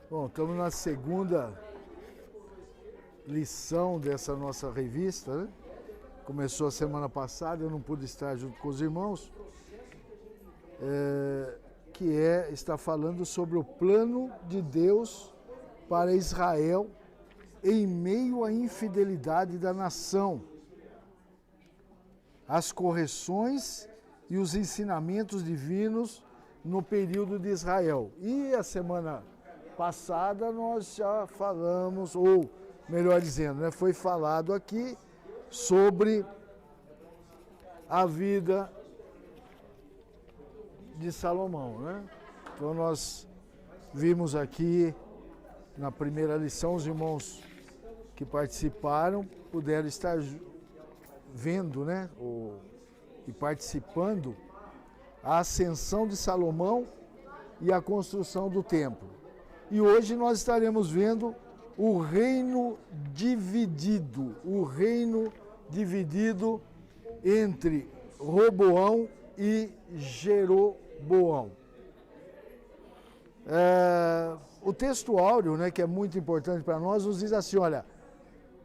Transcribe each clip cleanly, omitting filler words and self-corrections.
Bom, estamos na segunda lição dessa nossa revista, né? Começou a semana passada, eu não pude estar junto com os irmãos, está falando sobre o plano de Deus para Israel em meio à infidelidade da nação, as correções e os ensinamentos divinos no período de Israel. E a semana passada nós já falamos, ou melhor dizendo, né, foi falado aqui sobre a vida de Salomão, né? Então nós vimos aqui na primeira lição, os irmãos que participaram puderam estar vendo, né, e participando a ascensão de Salomão e a construção do templo. E hoje nós estaremos vendo o reino dividido entre Roboão e Jeroboão. O texto áureo, né, que é muito importante para nós, nos diz assim, olha,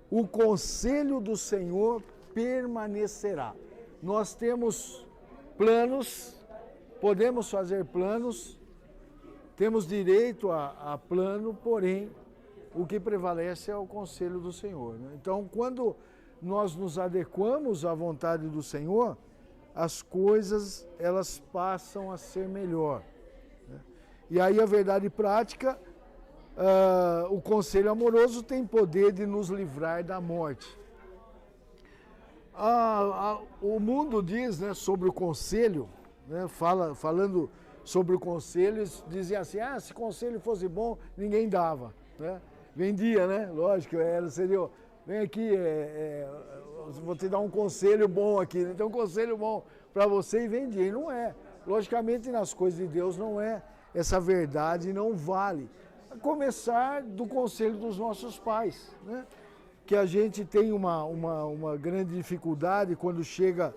o conselho do Senhor permanecerá. Nós temos planos, podemos fazer planos, temos direito a plano, porém, o que prevalece é o conselho do Senhor, né? Então, quando nós nos adequamos à vontade do Senhor, as coisas, elas passam a ser melhor, né? E aí a verdade prática, o conselho amoroso tem poder de nos livrar da morte. O mundo diz, né, sobre o conselho, né, falando sobre o conselho, eles dizem assim, se conselho fosse bom, ninguém dava, né? Vendia, né? Lógico, seria, vem aqui, vou te dar um conselho bom aqui, né? Tem um conselho bom para você e vendia, e não é. Logicamente, nas coisas de Deus não é, essa verdade não vale. A começar do conselho dos nossos pais, né? Que a gente tem uma grande dificuldade quando chega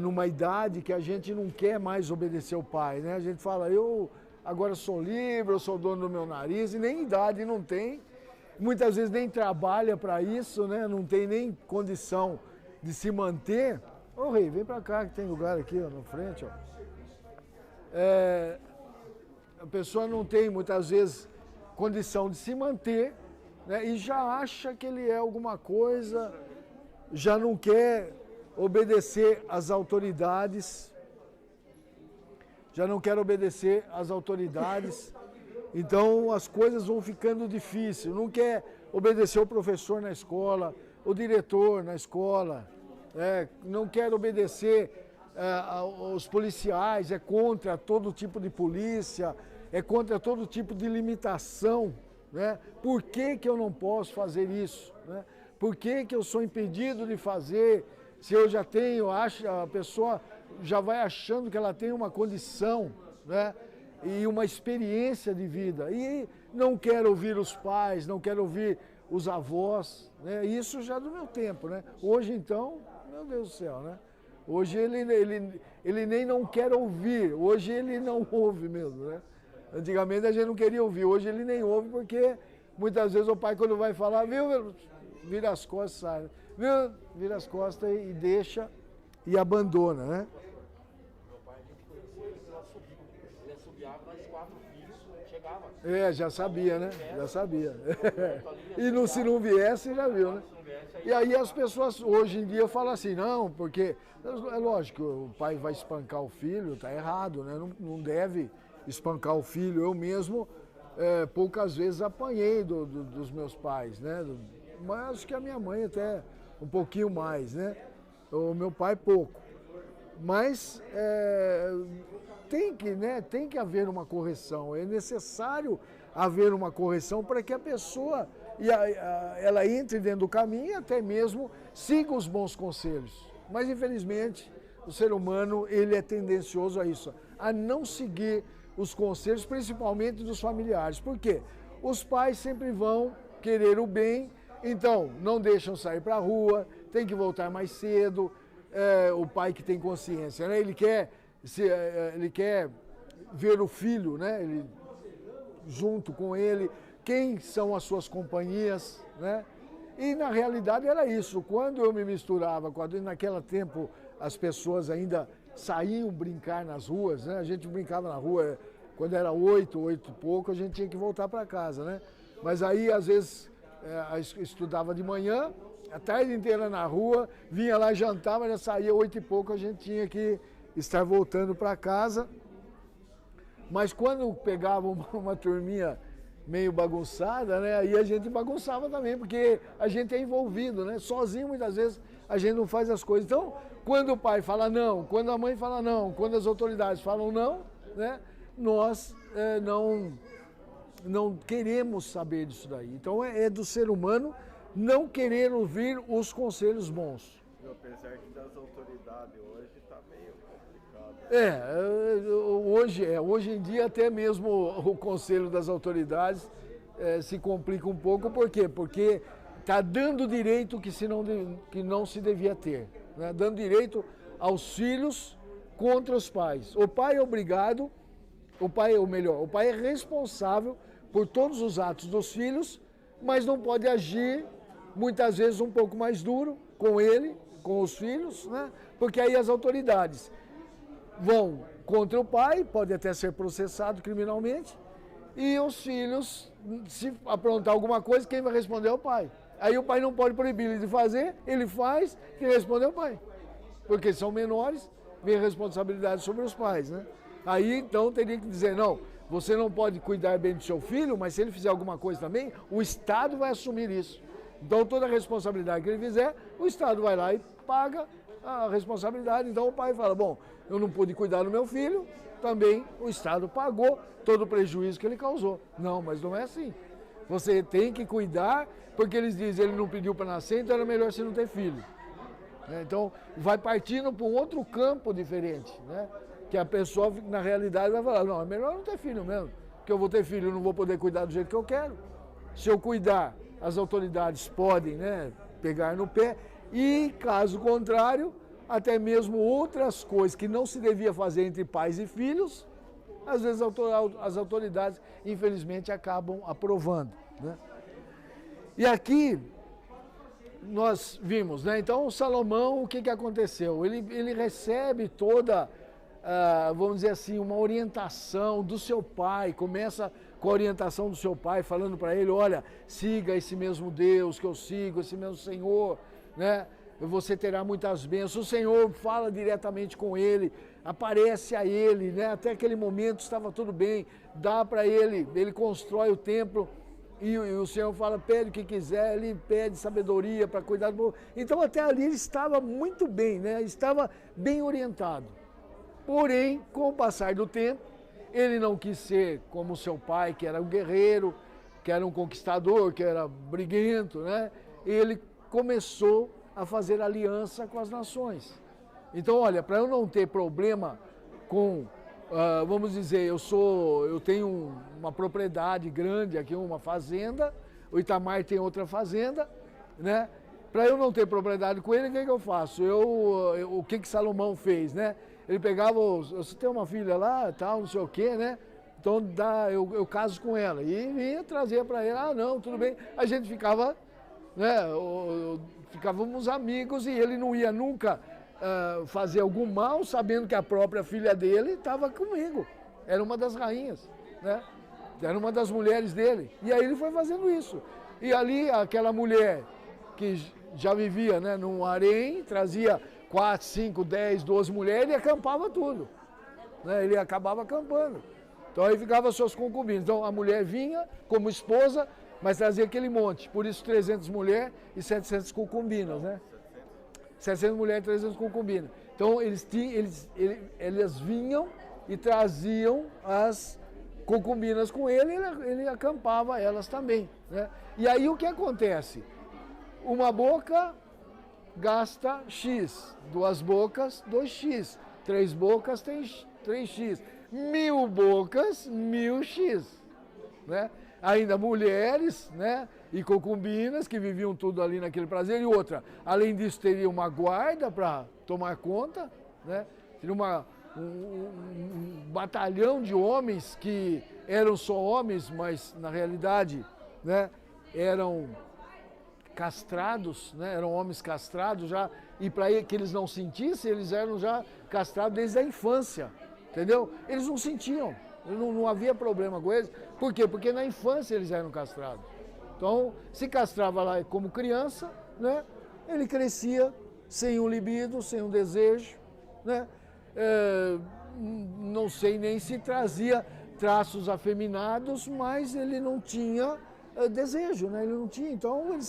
numa idade que a gente não quer mais obedecer o pai, né? A gente fala, eu agora sou livre, eu sou dono do meu nariz, e nem idade não tem, muitas vezes nem trabalha para isso, né? Não tem nem condição de se manter. Ô rei, vem para cá que tem lugar aqui, ó, na frente, ó. A pessoa não tem muitas vezes condição de se manter, né? E já acha que ele é alguma coisa, já não quer obedecer às autoridades, então as coisas vão ficando difíceis, não quer obedecer o professor na escola, o diretor na escola, não quer obedecer aos policiais, é contra todo tipo de polícia, é contra todo tipo de limitação, né? Por que eu não posso fazer isso, né? Por que eu sou impedido de fazer? Se eu já tenho, a pessoa já vai achando que ela tem uma condição, né? E uma experiência de vida. E não quer ouvir os pais, não quer ouvir os avós, né? Isso já do meu tempo, né? Hoje, então, meu Deus do céu, né? Hoje ele nem não quer ouvir, hoje ele não ouve mesmo, né? Antigamente a gente não queria ouvir, hoje ele nem ouve porque muitas vezes o pai quando vai falar, viu, vira as costas, sai, viu, vira as costas e deixa e abandona, né? Meu pai, a gente conhecia, ele assobiava, nós 4 filhos, chegava. Já sabia, né? Já sabia. E se não viesse, já viu, né? E aí as pessoas hoje em dia falam assim, não, porque é lógico, o pai vai espancar o filho, tá errado, né? Não deve espancar o filho. Eu mesmo poucas vezes apanhei dos meus pais, né? Mas acho que a minha mãe até um pouquinho mais, né? O meu pai pouco. Mas tem que haver uma correção, é necessário haver uma correção para que a pessoa ela entre dentro do caminho e até mesmo siga os bons conselhos. Mas infelizmente o ser humano ele é tendencioso a isso, a não seguir os conselhos, principalmente dos familiares. Por quê? Os pais sempre vão querer o bem, então não deixam sair para a rua, tem que voltar mais cedo. O pai que tem consciência, né? Ele quer ver o filho, né? junto com ele, quem são as suas companhias, né? E na realidade era isso, quando eu me misturava, quando naquele tempo as pessoas ainda saíam brincar nas ruas, né? A gente brincava na rua, quando era 8 e pouco, a gente tinha que voltar para casa, né? Mas aí às vezes estudava de manhã, a tarde inteira na rua, vinha lá, jantava, já saía 8 e pouco, a gente tinha que estar voltando para casa. Mas quando pegava uma turminha meio bagunçada, né, aí a gente bagunçava também, porque a gente é envolvido, né? Sozinho muitas vezes a gente não faz as coisas. Então, quando o pai fala não, quando a mãe fala não, quando as autoridades falam não, né, nós não queremos saber disso daí. Então é do ser humano não querer ouvir os conselhos bons. Apesar que das autoridades hoje está meio complicado. Hoje em dia até mesmo o conselho das autoridades se complica um pouco. Por quê? Porque está dando direito que não se devia ter, né? Dando direito aos filhos contra os pais. O pai é obrigado, o pai é responsável por todos os atos dos filhos, mas não pode agir muitas vezes um pouco mais duro com ele, com os filhos, né? Porque aí as autoridades vão contra o pai, pode até ser processado criminalmente, e os filhos, se aprontar alguma coisa, quem vai responder é o pai. Aí o pai não pode proibir ele de fazer, ele faz, quem responde é o pai. Porque são menores, vem a responsabilidade sobre os pais, né? Aí então teria que dizer, não, você não pode cuidar bem do seu filho, mas se ele fizer alguma coisa também, o Estado vai assumir isso. Então toda a responsabilidade que ele fizer, o Estado vai lá e paga a responsabilidade. Então o pai fala, bom, eu não pude cuidar do meu filho, também o Estado pagou todo o prejuízo que ele causou. Não, mas não é assim. Você tem que cuidar, porque eles dizem, ele não pediu para nascer, então era melhor você não ter filho. Então vai partindo para um outro campo diferente, né? Que a pessoa, na realidade, vai falar, não, é melhor não ter filho mesmo, porque eu vou ter filho e não vou poder cuidar do jeito que eu quero. Se eu cuidar, as autoridades podem, né, pegar no pé, e caso contrário, até mesmo outras coisas que não se devia fazer entre pais e filhos, às vezes as autoridades, infelizmente, acabam aprovando, né? E aqui nós vimos, né? Então, Salomão, o que aconteceu? Ele recebe toda, vamos dizer assim, uma orientação do seu pai, começa com a orientação do seu pai, falando para ele, olha, siga esse mesmo Deus que eu sigo, esse mesmo Senhor, né? Você terá muitas bênçãos. O Senhor fala diretamente com ele, aparece a ele, né? Até aquele momento estava tudo bem, dá para ele constrói o templo e o Senhor fala, pede o que quiser, ele pede sabedoria para cuidar do povo. Então até ali ele estava muito bem, né? Estava bem orientado. Porém, com o passar do tempo, ele não quis ser como seu pai, que era um guerreiro, que era um conquistador, que era briguento, né? Ele começou a fazer aliança com as nações. Então, olha, para eu não ter problema com, vamos dizer, eu tenho uma propriedade grande aqui, uma fazenda, o Itamar tem outra fazenda, né? Para eu não ter propriedade com ele, o que eu faço? O que Salomão fez, né? Ele pegava, você tem uma filha lá, tal, não sei o quê, né? Então eu caso com ela. E vinha trazer para ele, não, tudo bem. A gente ficava, né? Ficávamos amigos e ele não ia nunca fazer algum mal, sabendo que a própria filha dele estava comigo. Era uma das rainhas, né? Era uma das mulheres dele. E aí ele foi fazendo isso. E ali aquela mulher que já vivia, né, num harém, trazia 4, 5, 10, 12 mulheres e acampava tudo, né? Ele acabava acampando. Então aí ficava suas concubinas. Então a mulher vinha como esposa, mas trazia aquele monte. Por isso 300 mulheres e 700 concubinas, né? 700 mulheres e 300 concubinas. Então eles vinham e traziam as concubinas com ele acampava elas também, né? E aí o que acontece? Uma boca gasta X, 2 bocas, 2X, 3 bocas tem 3X, 1000 bocas, 1000X, né? Ainda mulheres, né, e concubinas que viviam tudo ali naquele prazer, e outra, além disso teria uma guarda para tomar conta, né? Teria um batalhão de homens que eram só homens, mas na realidade, né, eram castrados, né, eram homens castrados já, e para que eles não sentissem, eles eram já castrados desde a infância, entendeu? Eles não sentiam, não havia problema com eles. Por quê? Porque na infância eles eram castrados. Então, se castrava lá como criança, né, ele crescia sem um libido, sem um desejo, né? Não sei nem se trazia traços afeminados, mas ele não tinha desejo, né? Ele não tinha. Então,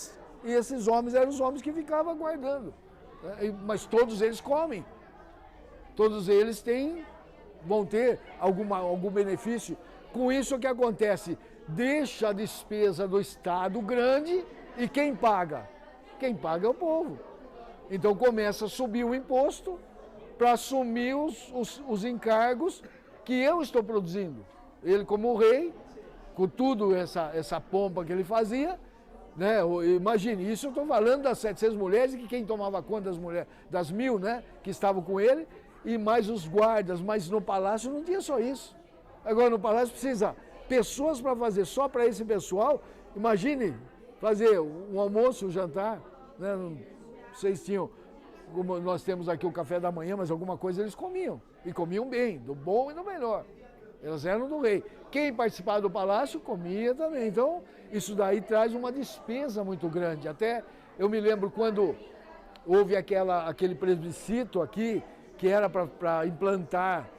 e esses homens eram os homens que ficavam aguardando. Né? Mas todos eles comem. Todos eles vão ter algum benefício. Com isso, o que acontece? Deixa a despesa do Estado grande e quem paga? Quem paga é o povo. Então começa a subir o imposto para assumir os encargos que eu estou produzindo. Ele como rei, com tudo essa pompa que ele fazia, né? Imagine, isso eu estou falando das 700 mulheres, que quem tomava conta das mulheres, das 1000, né, que estavam com ele, e mais os guardas, mas no palácio não tinha só isso. Agora no palácio precisa pessoas para fazer só para esse pessoal. Imagine fazer um almoço, um jantar, né? Vocês tinham, como nós temos aqui o café da manhã, mas alguma coisa eles comiam. E comiam bem, do bom e do melhor. Elas eram do rei. Quem participava do palácio comia também. Então, isso daí traz uma despesa muito grande. Até eu me lembro quando houve aquele plebiscito aqui, que era para implantar,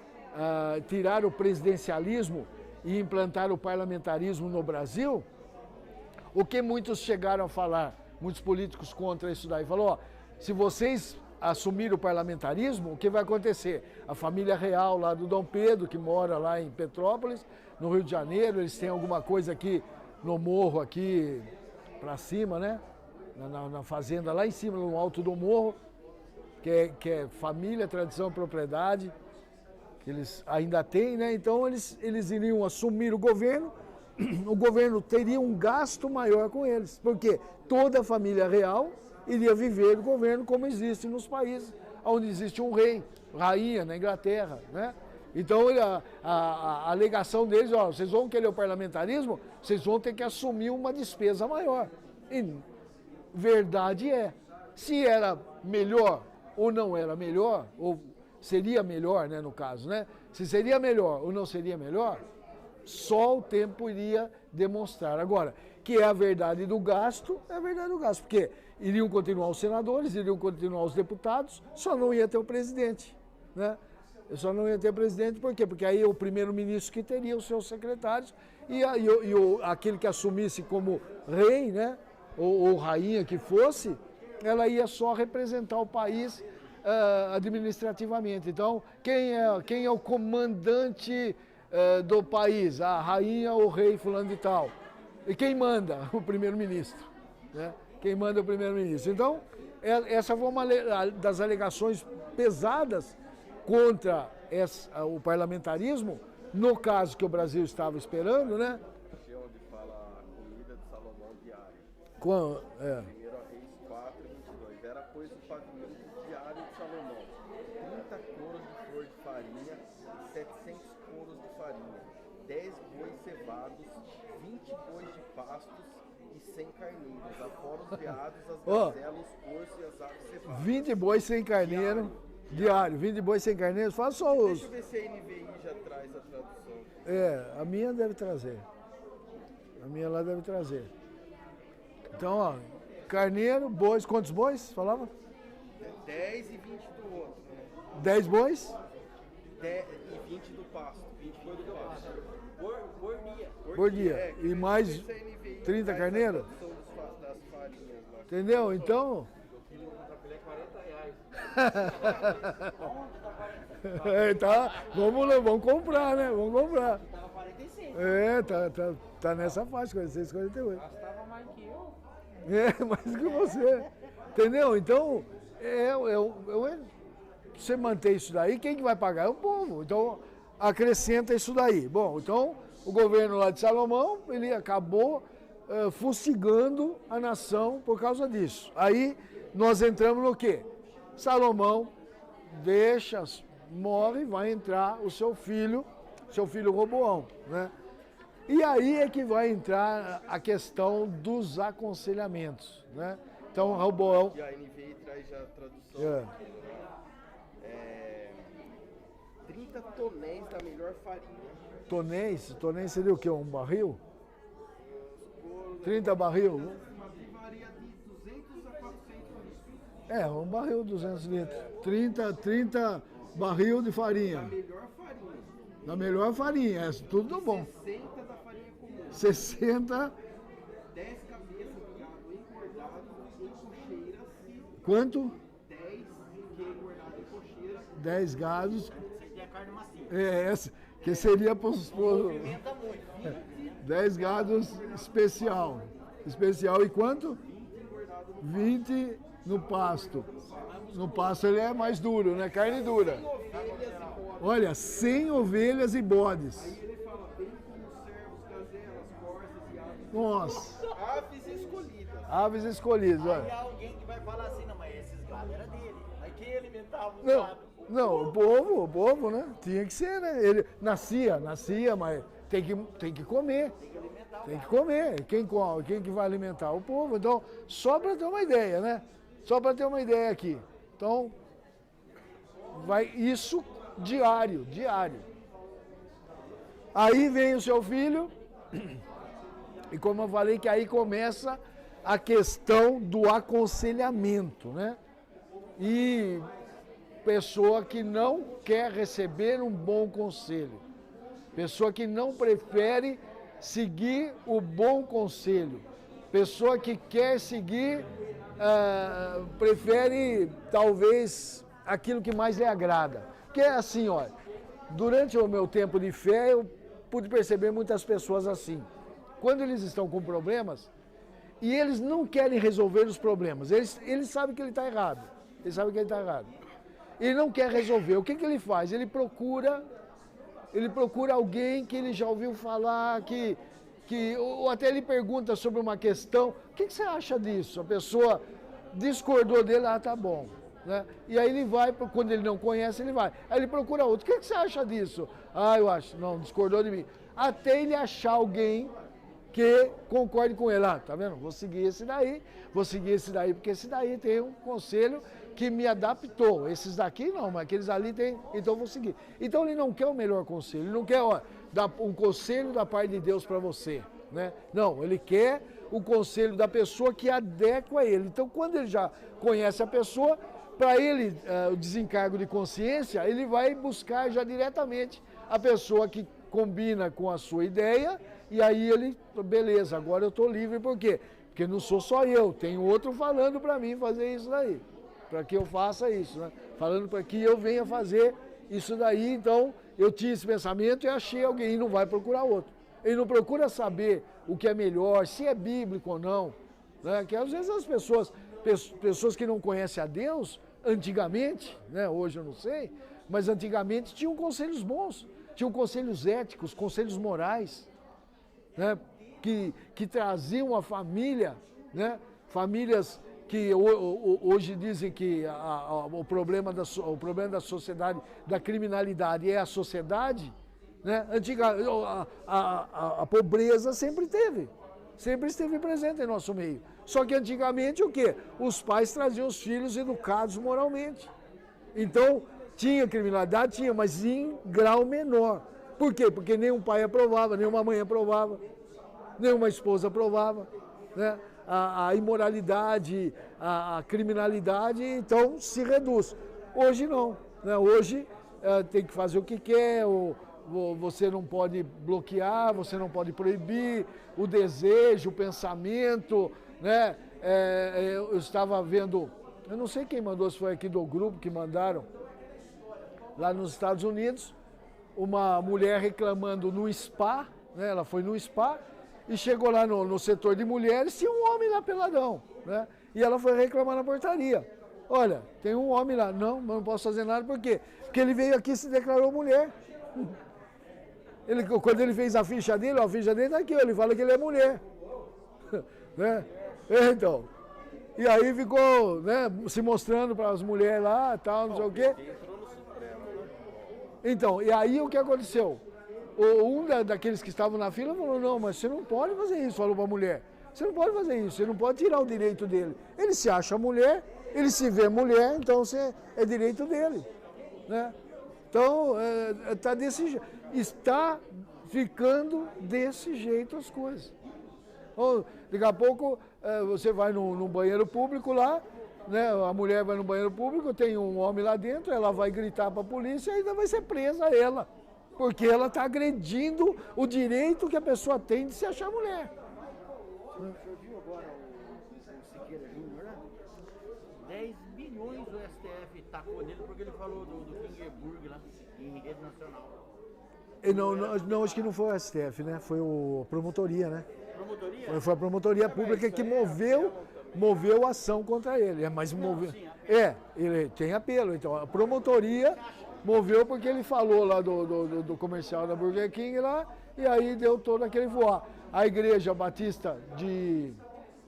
tirar o presidencialismo e implantar o parlamentarismo no Brasil, o que muitos chegaram a falar, muitos políticos contra isso daí, falou, ó, se vocês assumirem o parlamentarismo, o que vai acontecer? A família real lá do Dom Pedro, que mora lá em Petrópolis, no Rio de Janeiro, eles têm alguma coisa aqui no morro, aqui para cima, né? Na fazenda lá em cima, no alto do morro, que é família, tradição, propriedade, que eles ainda têm, né? Então eles iriam assumir o governo teria um gasto maior com eles, porque toda a família real iria viver o governo como existe nos países onde existe um rei, rainha, na Inglaterra, né? Então a alegação deles, ó, vocês vão querer o parlamentarismo, vocês vão ter que assumir uma despesa maior. E verdade é, se era melhor ou não era melhor, ou seria melhor, né, no caso, né? Se seria melhor ou não seria melhor, só o tempo iria demonstrar. Agora, que é a verdade do gasto, é a verdade do gasto, porque iriam continuar os senadores, iriam continuar os deputados, só não ia ter o presidente, né? Só não ia ter presidente, por quê? Porque aí o primeiro-ministro que teria os seus secretários e aquele que assumisse como rei, né, ou rainha que fosse, ela ia só representar o país administrativamente. Então, quem é o comandante do país? A rainha ou o rei fulano de tal. E quem manda? O primeiro-ministro, né? Quem manda é o primeiro-ministro. Então, essa foi uma das alegações pesadas contra o parlamentarismo, no caso que o Brasil estava esperando, né? Onde fala a comida de Salomão diária. Primeiro Reis 4:22. Era, pois, o pavimento diário de Salomão: 30 coros de flor de farinha e 700 coros de farinha, 10 bois cevados, 20 bois de pastos e 100 carneiros, afora os veados, as gazelas, os porcos e as aves cevadas. 20 bois sem carneiro, diário, 20 bois sem carneiro, faz só os... Deixa eu ver se a NVI já traz a tradução. A minha deve trazer. A minha lá deve trazer. Então, ó, carneiro, bois, quantos bois? Falava? 10 e 20 do outro, né? 10 bois? 10 e 20 do pasto. 20 foi do pasto. Por dia. E mais 30 carneiros? Das farinhas lá. Entendeu? Então... vamos comprar, né? Vamos comprar. Tava 46. Tá nessa faixa, 46, 48. Gastava mais que eu. Mais que você. Entendeu? Então, você manter isso daí, quem que vai pagar? É o povo. Então, acrescenta isso daí. Bom, então, o governo lá de Salomão, ele acabou fustigando a nação por causa disso. Aí, nós entramos no quê? Salomão deixa morre, vai entrar o seu filho Roboão, né? E aí é que vai entrar a questão dos aconselhamentos, né? Então, Roboão... E a NVI traz já a tradução. 30 tonéis da melhor farinha. Tonéis seria o quê? Um barril? 30 barril? Varia de 200 a 400 litros. Um barril 200 litros. 30 barril de farinha. Da melhor farinha. Da melhor farinha, tudo bom. 60 da farinha comum. 60. 10 cabeças de gado engordadas em cocheiras. Quanto? 10 que engordado em cocheiras. 10 gados. Seria a carne macia. Essa, que seria para os... Movimenta muito. 10 gados especial. Especial e quanto? 20 no pasto. No pasto ele é mais duro, né? Carne dura. Olha, 100 ovelhas e bodes. Aí ele fala, bem como servos, gazelas, corças e aves. Nossa, Aves escolhidas. aves escolhidas, Aí olha. alguém que vai falar assim, não, mas esses gados eram dele. Aí quem alimentava o Não, gado? não, o povo, né? Tinha que ser, né? Ele nascia, mas tem que comer. Tem que comer. Quem come? Quem que vai alimentar? O povo. Então, só para ter uma ideia, né? Só para ter uma ideia aqui. Então, vai isso diário. Aí vem o seu filho, e como eu falei, que aí começa a questão do aconselhamento, né? E pessoa que não quer receber um bom conselho, pessoa que não prefere seguir o bom conselho, pessoa que quer seguir, prefere talvez aquilo que mais lhe agrada. Porque é assim, olha, durante o meu tempo de fé eu pude perceber muitas pessoas assim. Quando eles estão com problemas e eles não querem resolver os problemas, eles sabem que ele está errado, ele não quer resolver. O que ele faz? Ele procura alguém que ele já ouviu falar, ou até ele pergunta sobre uma questão, o que você acha disso? A pessoa discordou dele, tá bom. Né? E aí ele vai, quando ele não conhece, ele vai. Aí ele procura outro, o que você acha disso? Eu acho, não, discordou de mim. Até ele achar alguém que concorde com ele. Tá vendo? Vou seguir esse daí, porque esse daí tem um conselho que me adaptou. Esses daqui não, mas aqueles ali tem, então vou seguir. Então ele não quer o melhor conselho, ele não quer dar um conselho da parte de Deus para você, né? Não, ele quer o conselho da pessoa que adequa a ele. Então quando ele já conhece a pessoa, para ele, o desencargo de consciência, ele vai buscar já diretamente a pessoa que combina com a sua ideia, e aí ele, beleza, agora eu estou livre, por quê? Porque não sou só eu, tem outro falando para mim fazer isso daí, para que eu faça isso, né? Falando para que eu venha fazer isso daí, então eu tinha esse pensamento e achei alguém, e não vai procurar outro. Ele não procura saber o que é melhor, se é bíblico ou não, né? Que às vezes as pessoas que não conhecem a Deus, antigamente, né? Hoje eu não sei, mas antigamente tinham conselhos bons, tinham conselhos éticos, conselhos morais, né? Que traziam a família, né? Famílias que hoje dizem que o problema da sociedade, da criminalidade é a sociedade, né? A pobreza sempre esteve presente em nosso meio. Só que antigamente o quê? Os pais traziam os filhos educados moralmente. Então, tinha criminalidade, mas em grau menor. Por quê? Porque nenhum pai aprovava, nenhuma mãe aprovava, nenhuma esposa aprovava, né? A imoralidade, a criminalidade, então se reduz. Hoje não, né? Hoje tem que fazer o que quer, você não pode bloquear, você não pode proibir o desejo, o pensamento, né? Eu estava vendo, eu não sei quem mandou, se foi aqui do grupo que mandaram, lá nos Estados Unidos, uma mulher reclamando no spa, né? Ela foi no spa, e chegou lá no setor de mulheres, tinha um homem lá peladão, né? E ela foi reclamar na portaria. Olha, tem um homem lá. Não, mas não posso fazer nada, por quê? Porque ele veio aqui e se declarou mulher. Quando ele fez a ficha dele tá aqui, ele fala que ele é mulher. Né? Então, e aí ficou, né, se mostrando para as mulheres lá, tal, não sei o quê. Entrou no Supremo, né? Então, e aí o que aconteceu? Daqueles que estavam na fila falou, não, mas você não pode fazer isso, falou para a mulher. Você não pode fazer isso, você não pode tirar o direito dele. Ele se acha mulher, ele se vê mulher, então é direito dele. Né? Então, está ficando desse jeito as coisas. Ou, daqui a pouco você vai no banheiro público lá, né? A mulher vai no banheiro público, tem um homem lá dentro, ela vai gritar para a polícia e ainda vai ser presa ela. Porque ela está agredindo o direito que a pessoa tem de se achar mulher. O senhor viu agora o Siqueira Júnior, né? 10 bilhões o STF tacou nele porque ele falou do Kingerburg lá, em rede nacional. Não, acho que não foi o STF, né? Foi a promotoria, né? Promotoria? Foi a promotoria pública que moveu a ação contra ele. Mas moveu. Ele tem apelo. Então, a promotoria moveu porque ele falou lá do comercial da Burger King lá, e aí deu todo aquele voar. A Igreja Batista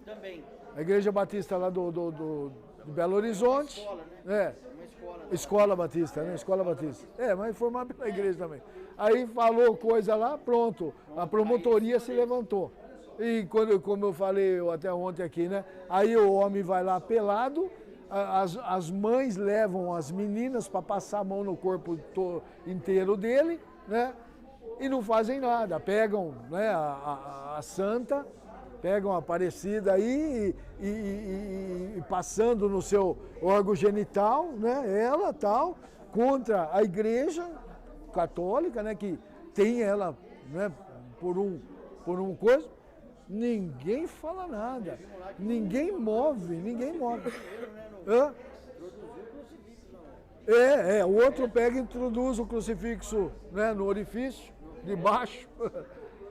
Também. A Igreja Batista lá do Belo Horizonte. Escola, né? Uma escola. Escola Batista, né? Escola Batista. Mas formado pela igreja também. Aí falou coisa lá, pronto. A promotoria se levantou. E como eu falei até ontem aqui, né? Aí o homem vai lá pelado, as mães levam as meninas para passar a mão no corpo inteiro dele, né? E não fazem nada. Pegam, né, a santa, pegam a Aparecida aí e passando no seu órgão genital, né? Ela tal, contra a igreja católica, né? Que tem ela, né? Por um coisa. Ninguém fala nada. Ninguém move. Hã? O outro pega e introduz o crucifixo, né, no orifício de baixo.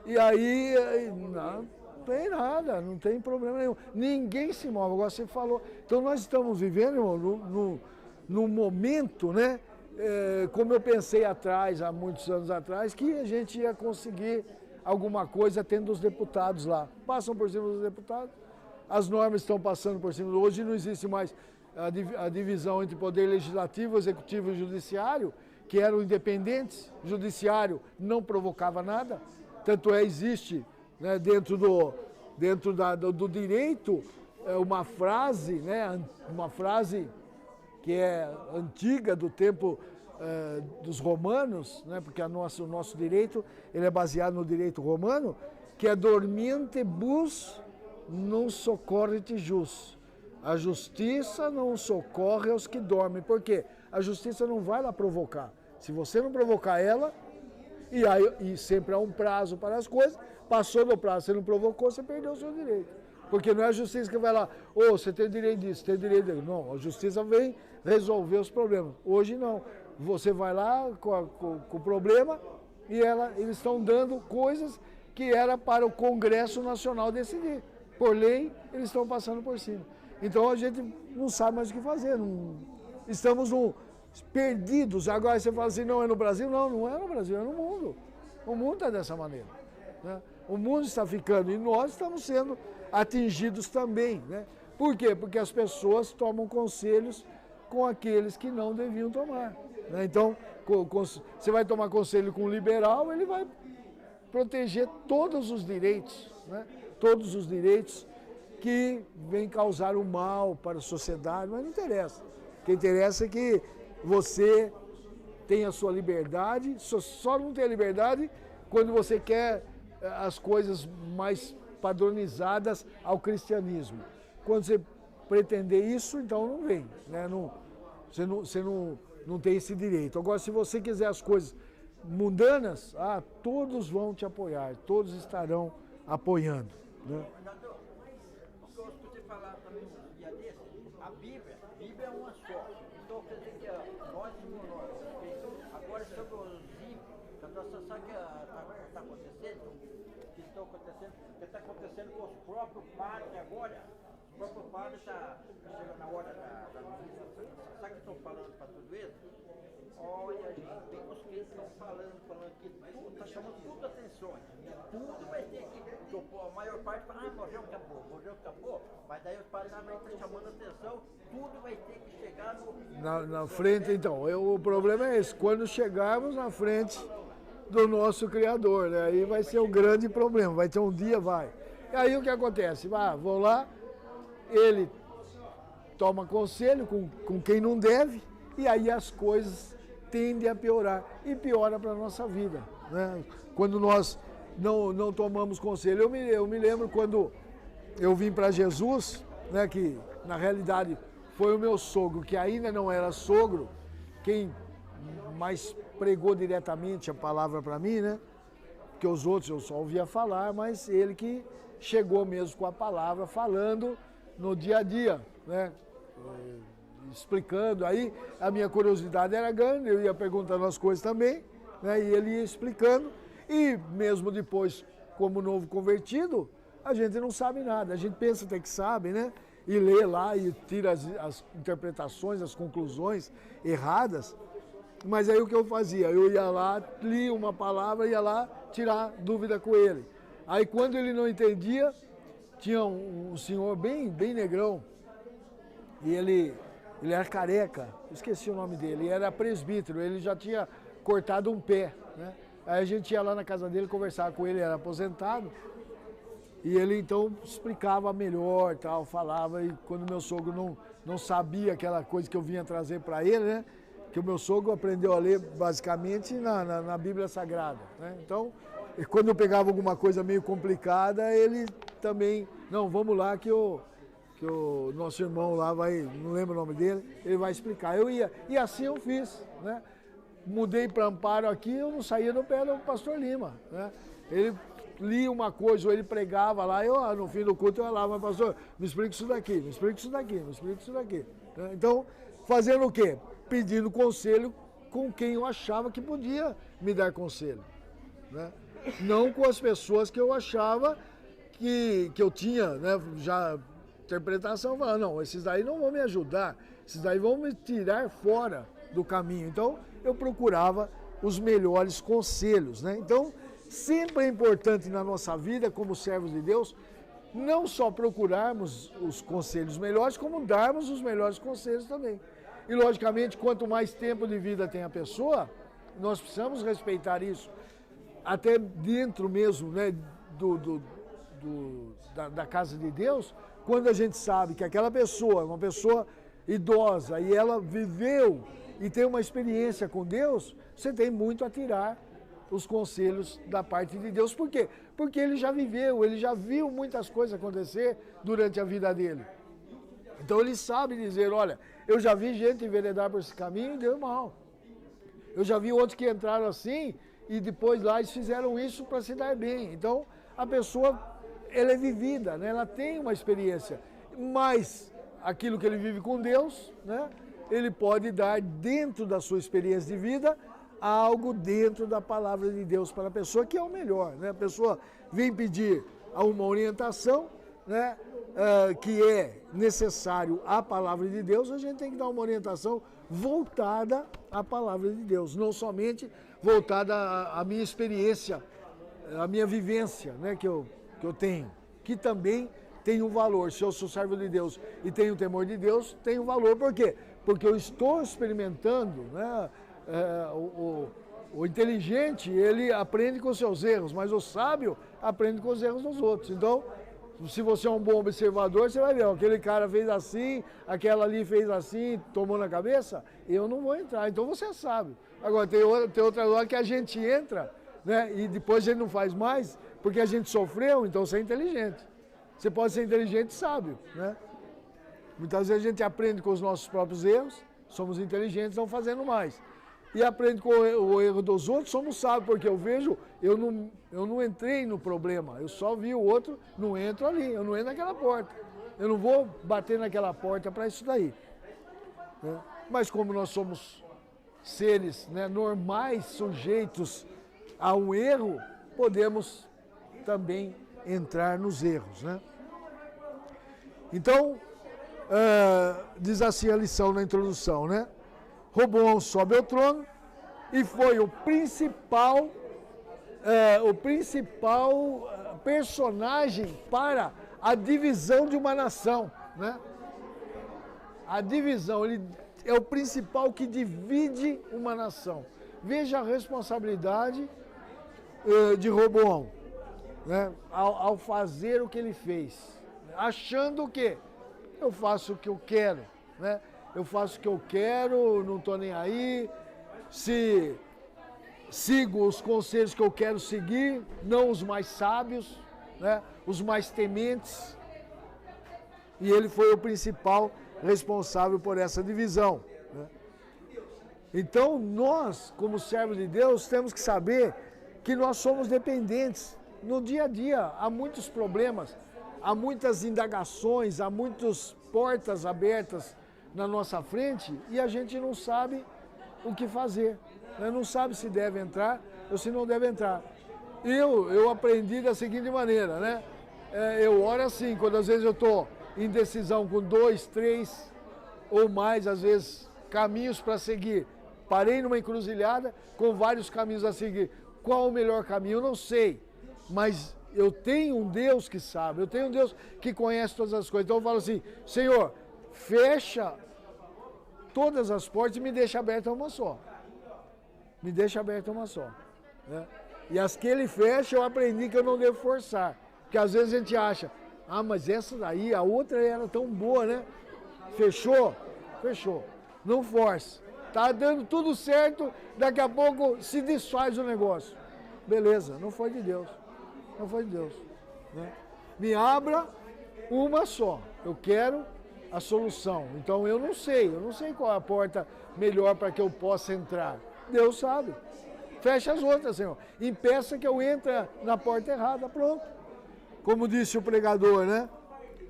E aí não tem nada, não tem problema nenhum. Ninguém se move. Agora você falou. Então nós estamos vivendo, irmão, num momento, né? Como eu pensei há muitos anos atrás, que a gente ia conseguir alguma coisa tendo os deputados lá. Passam por cima dos deputados, as normas estão passando por cima. Hoje não existe mais a divisão entre poder legislativo, executivo e judiciário, que eram independentes. O judiciário não provocava nada, tanto existe, né, dentro do direito uma frase, né, que é antiga, do tempo dos romanos, né, porque o nosso direito ele é baseado no direito romano, que é dormientibus non socorret jus. A justiça não socorre aos que dormem. Por quê? A justiça não vai lá provocar. Se você não provocar ela, e sempre há um prazo para as coisas, passou do prazo, você não provocou, você perdeu o seu direito. Porque não é a justiça que vai lá, você tem direito disso, tem direito daquilo. Não, a justiça vem resolver os problemas. Hoje não. Você vai lá com o problema e eles estão dando coisas que era para o Congresso Nacional decidir. Por lei, eles estão passando por cima. Então a gente não sabe mais o que fazer. Estamos perdidos. Agora você fala assim, não é no Brasil? Não, não é no Brasil, é no mundo. O mundo está dessa maneira. Né? O mundo está ficando e nós estamos sendo atingidos também. Né? Por quê? Porque as pessoas tomam conselhos com aqueles que não deviam tomar. Né? Então, você vai tomar conselho com um liberal, ele vai proteger todos os direitos, né? Todos os direitos que vêm causar o mal para a sociedade, mas não interessa. O que interessa é que você tenha a sua liberdade, só não tem a liberdade quando você quer as coisas mais padronizadas ao cristianismo. Quando você pretender isso, então não vem, né? Você não tem esse direito. Agora, se você quiser as coisas mundanas, todos vão te apoiar, todos estarão apoiando. Né? Eu escutei falar também um dia desse, a Bíblia é uma só. Então quer dizer que nós somos nós. Agora sobre os ímpios, você sabe o que está acontecendo? Que está acontecendo com os próprios padres agora. O próprio padre está chegando na hora da missa. Sabe o que estão falando para tudo isso? Olha, gente, tem uns que estão falando que tudo, está chamando tudo a atenção. Tudo vai ter que porque a maior parte fala, morreu, acabou. Mas daí os padres estão chamando a atenção, tudo vai ter que chegar na frente, então, o problema é esse, quando chegarmos na frente do nosso Criador, né? Aí vai ser um grande problema, vai ter um dia, vai. E aí o que acontece? Vão lá, ele toma conselho com quem não deve, e aí as coisas tendem a piorar, e piora para a nossa vida, né? Quando nós não tomamos conselho. Eu me lembro quando eu vim para Jesus, né, que na realidade foi o meu sogro, que ainda não era sogro, quem mais pregou diretamente a palavra para mim, né? Porque os outros eu só ouvia falar, mas ele que chegou mesmo com a palavra, falando no dia a dia, né? Explicando. Aí a minha curiosidade era grande, eu ia perguntando as coisas também, né? E ele ia explicando. E mesmo depois, como novo convertido, a gente não sabe nada. A gente pensa até que sabe, né? E lê lá e tira as interpretações, as conclusões erradas. Mas aí o que eu fazia? Eu ia lá, lia uma palavra, ia lá tirar dúvida com ele. Aí quando ele não entendia, tinha um senhor bem negrão, e ele era careca, esqueci o nome dele, era presbítero, ele já tinha cortado um pé, né? Aí a gente ia lá na casa dele conversar com ele, era aposentado, e ele então explicava melhor, tal, falava, e quando meu sogro não sabia aquela coisa que eu vinha trazer para ele, né? Que o meu sogro aprendeu a ler basicamente na Bíblia Sagrada, né? Então, quando eu pegava alguma coisa meio complicada, ele também, não, vamos lá que o nosso irmão lá vai, não lembro o nome dele, ele vai explicar. Eu ia, e assim eu fiz, né? Mudei para Amparo aqui, eu não saía do pé do pastor Lima, né? Ele lia uma coisa, ou ele pregava lá, eu no fim do culto eu ia lá, mas pastor, me explica isso daqui, me explica isso daqui, me explica isso daqui, né? Então, fazendo o quê? Pedindo conselho com quem eu achava que podia me dar conselho, né? Não com as pessoas que eu achava que eu tinha, né, já interpretação, falando, não, esses daí não vão me ajudar, esses daí vão me tirar fora do caminho. Então, eu procurava os melhores conselhos, né? Então, sempre é importante na nossa vida, como servos de Deus, não só procurarmos os conselhos melhores, como darmos os melhores conselhos também. E, logicamente, quanto mais tempo de vida tem a pessoa, nós precisamos respeitar isso. Até dentro mesmo, né, da casa de Deus, quando a gente sabe que aquela pessoa é uma pessoa idosa e ela viveu e tem uma experiência com Deus, você tem muito a tirar os conselhos da parte de Deus. Por quê? Porque ele já viveu, ele já viu muitas coisas acontecer durante a vida dele. Então ele sabe dizer, olha, eu já vi gente enveredar por esse caminho e deu mal. Eu já vi outros que entraram assim e depois lá eles fizeram isso para se dar bem. Então a pessoa, ela é vivida, né? Ela tem uma experiência. Mas aquilo que ele vive com Deus, né? Ele pode dar dentro da sua experiência de vida algo dentro da palavra de Deus para a pessoa, que é o melhor, né? A pessoa vem pedir uma orientação, né? Que é necessário à palavra de Deus, a gente tem que dar uma orientação voltada à palavra de Deus, não somente voltada à minha experiência, à minha vivência, né? Que eu tenho, que também tem um valor. Se eu sou servo de Deus e tenho temor de Deus, tem um valor. Por quê? Porque eu estou experimentando, né? O inteligente, ele aprende com os seus erros, mas o sábio aprende com os erros dos outros. Então, se você é um bom observador, você vai ver, ó, aquele cara fez assim, aquela ali fez assim, tomou na cabeça, eu não vou entrar. Então você sabe. Agora, tem outra hora que a gente entra, né? E depois a gente não faz mais, porque a gente sofreu, então você é inteligente. Você pode ser inteligente e sábio, né? Muitas vezes a gente aprende com os nossos próprios erros, somos inteligentes, não fazendo mais. E aprende com o erro dos outros, somos sábios, porque eu vejo, eu não entrei no problema, eu só vi o outro, não entro ali, eu não entro naquela porta. Eu não vou bater naquela porta para isso daí, né? Mas como nós somos seres, né, normais, sujeitos a um erro, podemos também entrar nos erros, né? Então, diz assim a lição na introdução, né? Roboão sobe ao trono e foi o principal o principal personagem para a divisão de uma nação, né? A divisão, ele é o principal que divide uma nação. Veja a responsabilidade de Roboão, né? Ao fazer o que ele fez, achando que eu faço o que eu quero, né? Eu faço o que eu quero, não estou nem aí, se sigo os conselhos que eu quero seguir, não os mais sábios, né? Os mais tementes. E ele foi o principal responsável por essa divisão, né? Então, nós, como servos de Deus, temos que saber que nós somos dependentes. No dia a dia, há muitos problemas, há muitas indagações, há muitas portas abertas na nossa frente e a gente não sabe o que fazer, né? Não sabe se deve entrar ou se não deve entrar. Eu aprendi da seguinte maneira, né? Eu oro assim, quando às vezes eu estou em decisão com 2, 3 ou mais, às vezes, caminhos para seguir. Parei numa encruzilhada com vários caminhos a seguir. Qual o melhor caminho? Eu não sei, mas eu tenho um Deus que sabe, eu tenho um Deus que conhece todas as coisas. Então eu falo assim, Senhor, fecha todas as portas e me deixa aberta uma só. Me deixa aberta uma só, né? E as que ele fecha, eu aprendi que eu não devo forçar. Porque às vezes a gente acha, mas essa daí, a outra era tão boa, né? Fechou? Fechou. Não force. Tá dando tudo certo, daqui a pouco se desfaz o negócio. Beleza, não foi de Deus. Não foi de Deus, né? Me abra uma só. Eu quero a solução. Então eu não sei qual é a porta melhor para que eu possa entrar. Deus sabe. Fecha as outras, Senhor. Impeça que eu entre na porta errada, pronto. Como disse o pregador, né?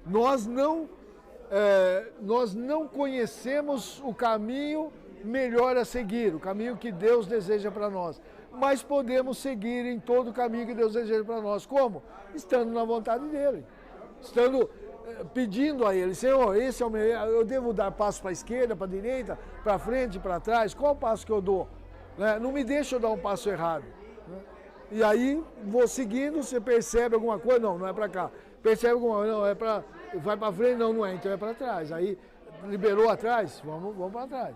Nós não conhecemos o caminho melhor a seguir, o caminho que Deus deseja para nós. Mas podemos seguir em todo o caminho que Deus deseja para nós. Como? Estando na vontade dEle. Estando pedindo a Ele, Senhor, esse é o melhor, eu devo dar passo para a esquerda, para a direita, para frente, para trás? Qual o passo que eu dou? Né? Não me deixa eu dar um passo errado, né? E aí, vou seguindo, você percebe alguma coisa? Não, não é para cá. Percebe alguma coisa? Não, é para... Vai para frente? Não, não é, então é para trás. Aí, liberou atrás? Vamos para trás.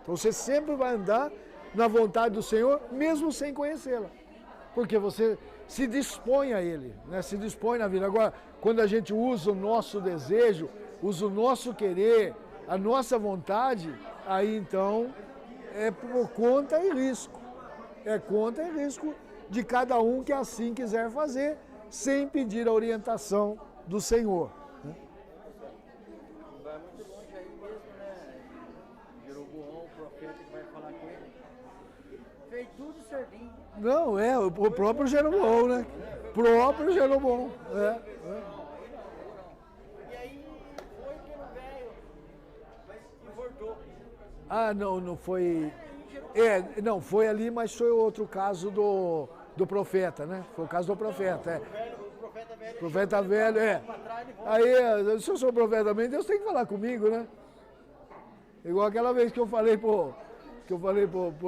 Então, você sempre vai andar na vontade do Senhor, mesmo sem conhecê-la. Porque você se dispõe a Ele, né? Se dispõe na vida. Agora, quando a gente usa o nosso desejo, usa o nosso querer, a nossa vontade, aí então é por conta e risco. É conta e risco de cada um que assim quiser fazer, sem pedir a orientação do Senhor, né? Vai muito longe aí mesmo, né? Jeroboão, o profeta que vai falar com ele, fez tudo certinho. Não, o próprio Jeroboão, né? Próprio Jeroboão, E aí foi pelo velho e voltou. Não foi... não, foi ali, mas foi outro caso do profeta, né? Foi o caso do profeta, O profeta velho. Profeta velho, Aí, se eu sou profeta também, Deus tem que falar comigo, né? Igual aquela vez que eu falei pro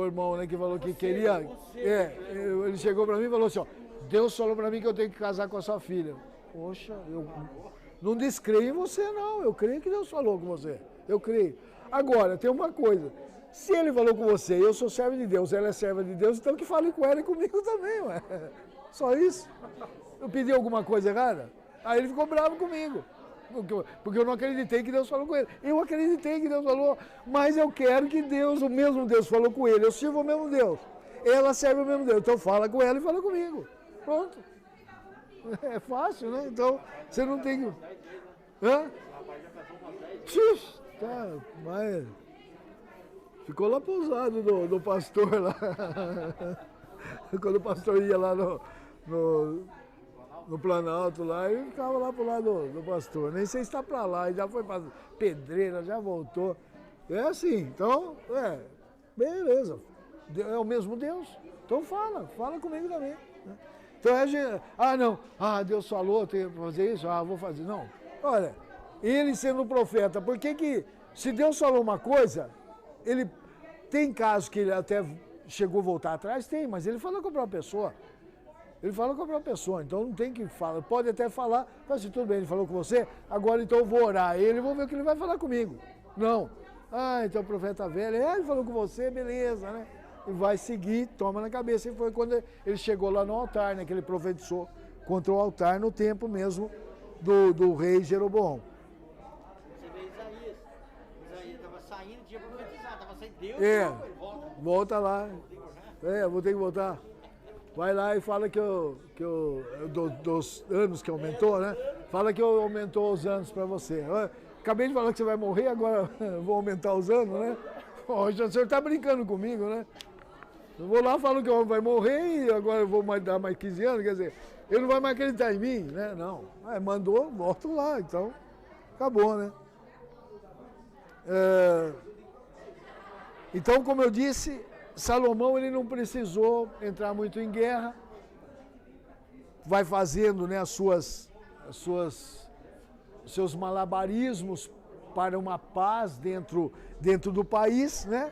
irmão, né, que falou que queria... ele chegou para mim e falou assim, ó, Deus falou para mim que eu tenho que casar com a sua filha. Poxa, eu não descreio em você, não. Eu creio que Deus falou com você. Eu creio. Agora, tem uma coisa. Se ele falou com você, eu sou servo de Deus, ela é serva de Deus, então que fale com ela e comigo também, ué. Só isso. Eu pedi alguma coisa errada? Aí ele ficou bravo comigo. Porque eu não acreditei que Deus falou com ele. Eu acreditei que Deus falou, mas eu quero que Deus, o mesmo Deus falou com ele, eu sirvo o mesmo Deus. Ela serve o mesmo Deus, então fala com ela e fala comigo. Pronto. É fácil, né? Então, você não tem que... Hã? Tá, mas... Ficou lá pousado do pastor lá. Quando o pastor ia lá no Planalto lá, ele ficava lá pro lado do pastor. Nem sei se está para lá, já foi para Pedreira, já voltou. É assim, então, beleza. É o mesmo Deus. Então fala comigo também, né? Então não, Deus falou, tem que fazer isso, vou fazer. Não, olha, ele sendo profeta, por que se Deus falou uma coisa, ele tem casos que ele até chegou a voltar atrás? Tem, mas ele falou com a própria pessoa. Ele falou com a própria pessoa, então não tem que falar. Pode até falar, mas assim, tudo bem, ele falou com você, agora então eu vou orar a ele e vou ver o que ele vai falar comigo. Não. Ah, então o profeta velho, ele falou com você, beleza, né? E vai seguir, toma na cabeça. E foi quando ele chegou lá no altar, né? Que ele profetizou contra o altar no tempo mesmo do rei Jeroboão. Você vê Isaías. Isaías estava saindo, tinha profetizado, estava saindo, Deus, É, ele volta. volta lá. Vou ter que voltar. Vai lá e fala dos anos que aumentou, né? Fala que aumentou os anos para você. Acabei de falar que você vai morrer, agora vou aumentar os anos, né? O senhor está brincando comigo, né? Eu vou lá, falo que eu vai morrer e agora eu vou dar mais 15 anos, quer dizer, ele não vai mais acreditar em mim, né? Não. Mandou, volto lá, então acabou, né? Então, como eu disse, Salomão ele não precisou entrar muito em guerra, vai fazendo, né, os seus malabarismos para uma paz dentro do país, né?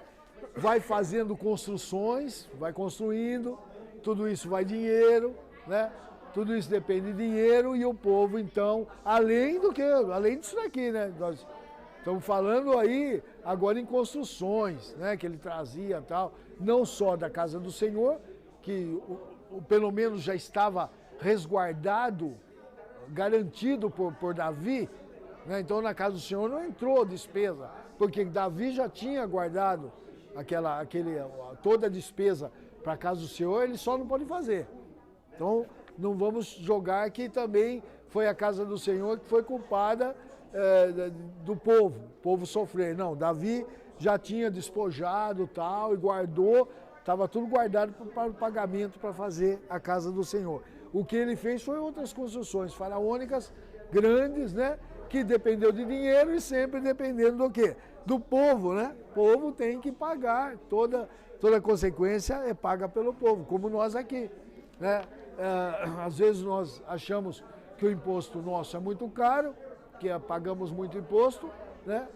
Vai fazendo construções, vai construindo, tudo isso vai dinheiro, né? Tudo isso depende de dinheiro e o povo, então, além disso daqui, né? Nós estamos falando aí agora em construções, né? Que ele trazia e tal, não só da casa do Senhor, que pelo menos já estava resguardado, garantido por Davi, né? Então na casa do Senhor não entrou despesa, porque Davi já tinha guardado toda a despesa para a casa do Senhor, ele só não pode fazer. Então não vamos jogar que também foi a casa do Senhor que foi culpada do povo sofrer. Não, Davi já tinha despojado tal e guardou, estava tudo guardado para o pagamento para fazer a casa do Senhor. O que ele fez foi outras construções faraônicas grandes, né? Que dependeu de dinheiro e sempre dependendo do quê? Do povo, né? O povo tem que pagar, toda consequência é paga pelo povo, como nós aqui, né? Às vezes nós achamos que o imposto nosso é muito caro, que pagamos muito imposto, né?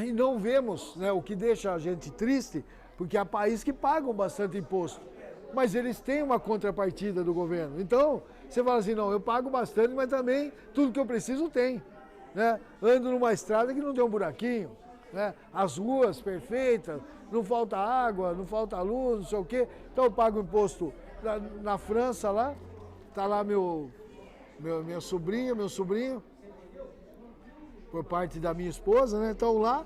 E não vemos, né, o que deixa a gente triste, porque há países que pagam bastante imposto, mas eles têm uma contrapartida do governo. Então, você fala assim, não, eu pago bastante, mas também tudo que eu preciso tem, né? Ando numa estrada que não tem um buraquinho, né? As ruas perfeitas, não falta água, não falta luz, não sei o quê. Então eu pago imposto na França lá, tá lá minha sobrinha, meu sobrinho, por parte da minha esposa, né? Então lá,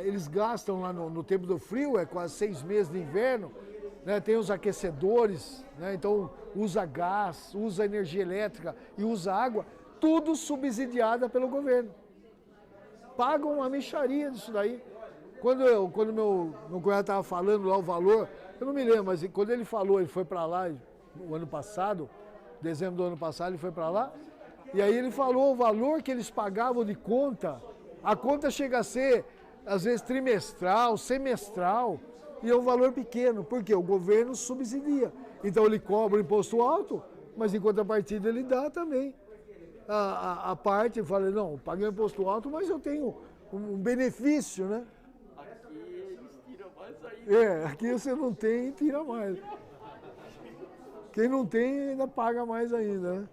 eles gastam lá no tempo do frio, quase 6 meses de inverno, né? Tem os aquecedores, né? Então usa gás, usa energia elétrica e usa água, tudo subsidiada pelo governo. Pagam uma mixaria disso daí. Quando meu cunhado estava falando lá o valor, eu não me lembro, mas quando ele falou, ele foi para lá no ano passado, dezembro do ano passado, ele foi para lá, e aí ele falou o valor que eles pagavam de conta. A conta chega a ser, às vezes, trimestral, semestral, e é um valor pequeno, porque o governo subsidia. Então ele cobra o imposto alto, mas em contrapartida ele dá também a parte. Eu falei, não, eu paguei um imposto alto, mas eu tenho um benefício, né? Aqui eles tiram mais ainda. Aqui você não tem e tira mais. Quem não tem ainda paga mais ainda, né?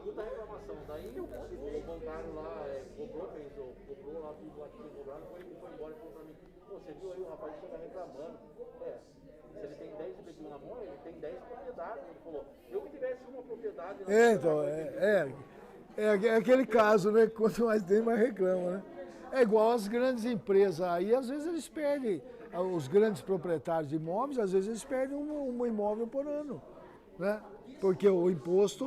Muita reclamação. Daí o bancário lá cobrou lá tudo lá que tinha cobrado, foi embora e falou pra mim, pô, você viu aí o rapaz que tá reclamando? Se ele tem 10 IPTU na mão, ele tem 10 propriedades. Ele falou, eu que tivesse uma propriedade... Então, é aquele caso, né? Quanto mais tem, mais reclama, né? É igual as grandes empresas aí, às vezes eles perdem, os grandes proprietários de imóveis, às vezes eles perdem um imóvel por ano, né? Porque o imposto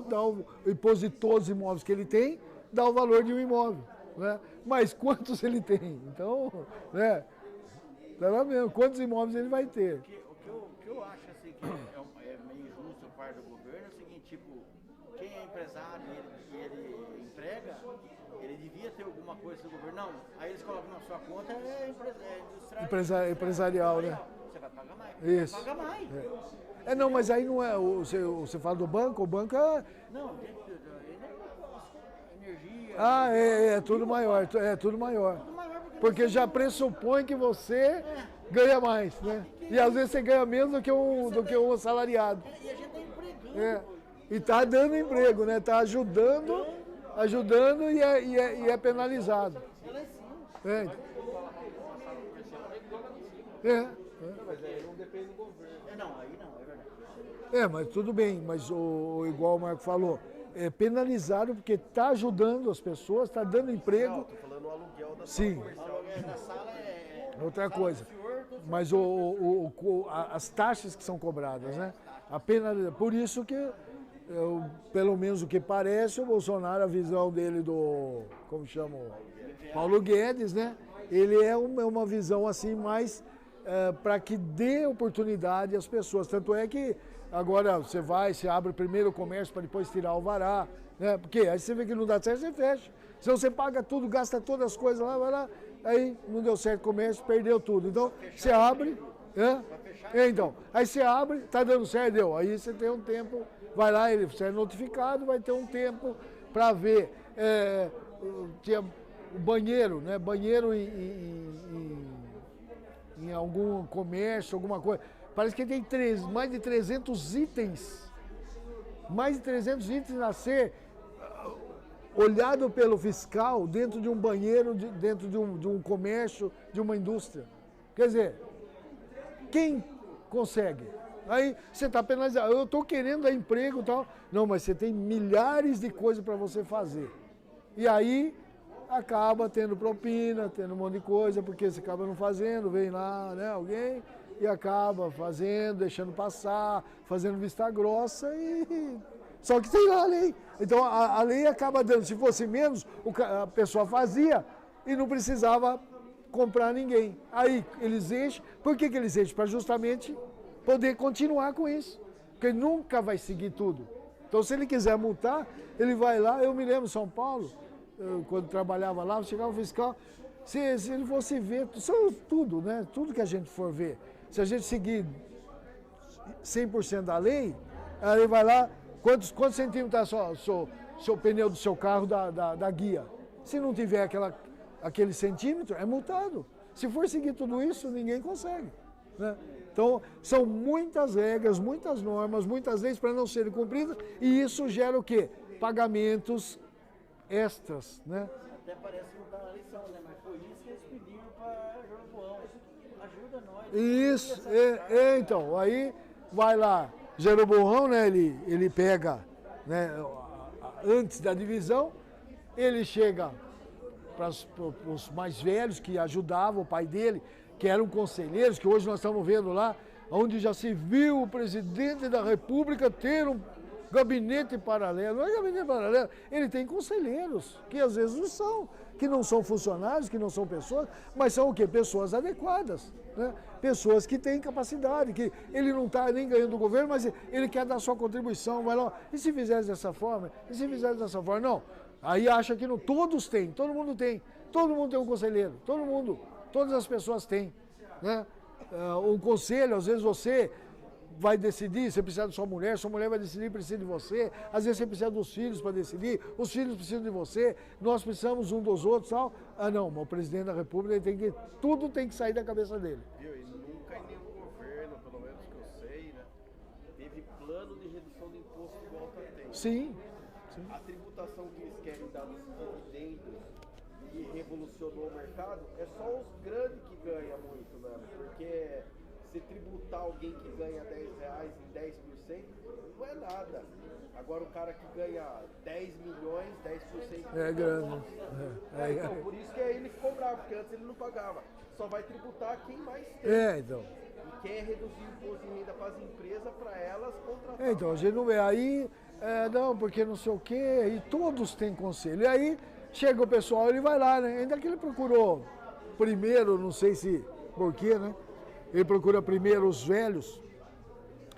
o imposto de todos os imóveis que ele tem dá o valor de um imóvel, né? Mas quantos ele tem? Então, né? Tá lá mesmo, quantos imóveis ele vai ter? O que eu acho assim, que é meio injusto a parte do governo é o seguinte, tipo, quem é empresário e ele emprega, ele devia ter alguma coisa do governo. Não, aí eles colocam na sua conta, industrial. Empresarial, né? Você vai pagar mais. Isso. Vai pagar mais. Não, mas aí não é, você fala do banco, o banco é... Não, energia. É tudo maior, é tudo maior. Porque já pressupõe que você ganha mais, né? E às vezes você ganha menos do que um assalariado. E a gente está empregando. E está dando emprego, né? Está ajudando e é penalizado. É. Mas aí não depende do governo. Não, aí não, é verdade. Mas tudo bem, mas igual o Marco falou, é penalizado porque está ajudando as pessoas, está dando emprego. Estou falando o aluguel da Sim. sala comercial. O aluguel da sala é... Outra coisa. Mas as taxas que são cobradas, né? A pena, por isso que, pelo menos o que parece, o Bolsonaro, a visão dele como chama, Paulo Guedes, né? Ele é uma visão assim mais para que dê oportunidade às pessoas. Tanto é que agora você abre primeiro o comércio para depois tirar o alvará, né? Porque aí você vê que não dá certo, você fecha. Senão você paga tudo, gasta todas as coisas lá, vai lá, aí não deu certo o comércio, perdeu tudo. Então você abre, então, aí você abre, tá dando certo, deu. Aí você tem um tempo, vai lá, você é notificado, vai ter um tempo para ver. Tinha o banheiro, né? Banheiro em algum comércio, alguma coisa. Parece que tem mais de 300 itens. Mais de 300 itens a ser olhado pelo fiscal dentro de um banheiro, dentro de um comércio, de uma indústria. Quer dizer, quem consegue? Aí você está penalizado. Eu estou querendo dar emprego e tal. Não, mas você tem milhares de coisas para você fazer. E aí acaba tendo propina, tendo um monte de coisa, porque você acaba não fazendo, vem lá, né, alguém e acaba fazendo, deixando passar, fazendo vista grossa e... Só que tem lá a lei. Então a lei acaba dando, se fosse menos, a pessoa fazia e não precisava comprar ninguém. Aí eles enchem. Por que eles enchem? Para justamente poder continuar com isso. Porque ele nunca vai seguir tudo. Então se ele quiser multar, ele vai lá. Eu me lembro em São Paulo, quando trabalhava lá, chegava o fiscal, se ele fosse ver, tudo, né? Tudo que a gente for ver, se a gente seguir 100% da lei, aí vai lá, quantos centímetros está seu pneu do seu carro da guia? Se não tiver aquele centímetro, é multado. Se for seguir tudo isso, ninguém consegue, né? Então, são muitas regras, muitas normas, muitas leis para não serem cumpridas, e isso gera o quê? Pagamentos extras, né? Até parece que não está na lição, né? Mas foi isso que eles pediram para Jeroboão. Ajuda nós. Isso, então, aí vai lá, Jeroboão, né, ele pega, né, antes da divisão, ele chega para os mais velhos que ajudavam o pai dele, que eram conselheiros, que hoje nós estamos vendo lá, onde já se viu o presidente da República ter um gabinete paralelo. Não é gabinete paralelo, ele tem conselheiros, que às vezes não são, que não são funcionários, que não são pessoas, mas são o quê? Pessoas adequadas, né? Pessoas que têm capacidade, que ele não está nem ganhando do governo, mas ele quer dar sua contribuição, vai lá, e se fizesse dessa forma? E se fizesse dessa forma? Não, aí acha que não, todos têm, todo mundo tem um conselheiro, todas as pessoas têm, né? Um conselho, às vezes você vai decidir, você precisa da sua mulher vai decidir, precisa de você, às vezes você precisa dos filhos para decidir, os filhos precisam de você, nós precisamos um dos outros, tal. Não, mas o presidente da República tudo tem que sair da cabeça dele. Viu? E nunca em nenhum governo, pelo menos que eu sei, né, teve plano de redução do imposto igual está tendo. Sim. A tributação que eles querem dar dos dividendos e revolucionou o mercado, é só os grandes que ganham muito, né? Porque se tributar alguém que ganha R$10 em 10%, não é nada. Agora o cara que ganha 10 milhões, 10%... É grande. Então, por isso que ele ficou bravo, porque antes ele não pagava. Só vai tributar quem mais tem. Então. E quer reduzir o imposto de renda para as empresas, para elas contratar. Então, a gente não vê. Aí, não, porque não sei o quê, e todos têm conselho. E aí, chega o pessoal, ele vai lá, né? Ainda que ele procurou primeiro, não sei se por quê, né? Ele procura primeiro os velhos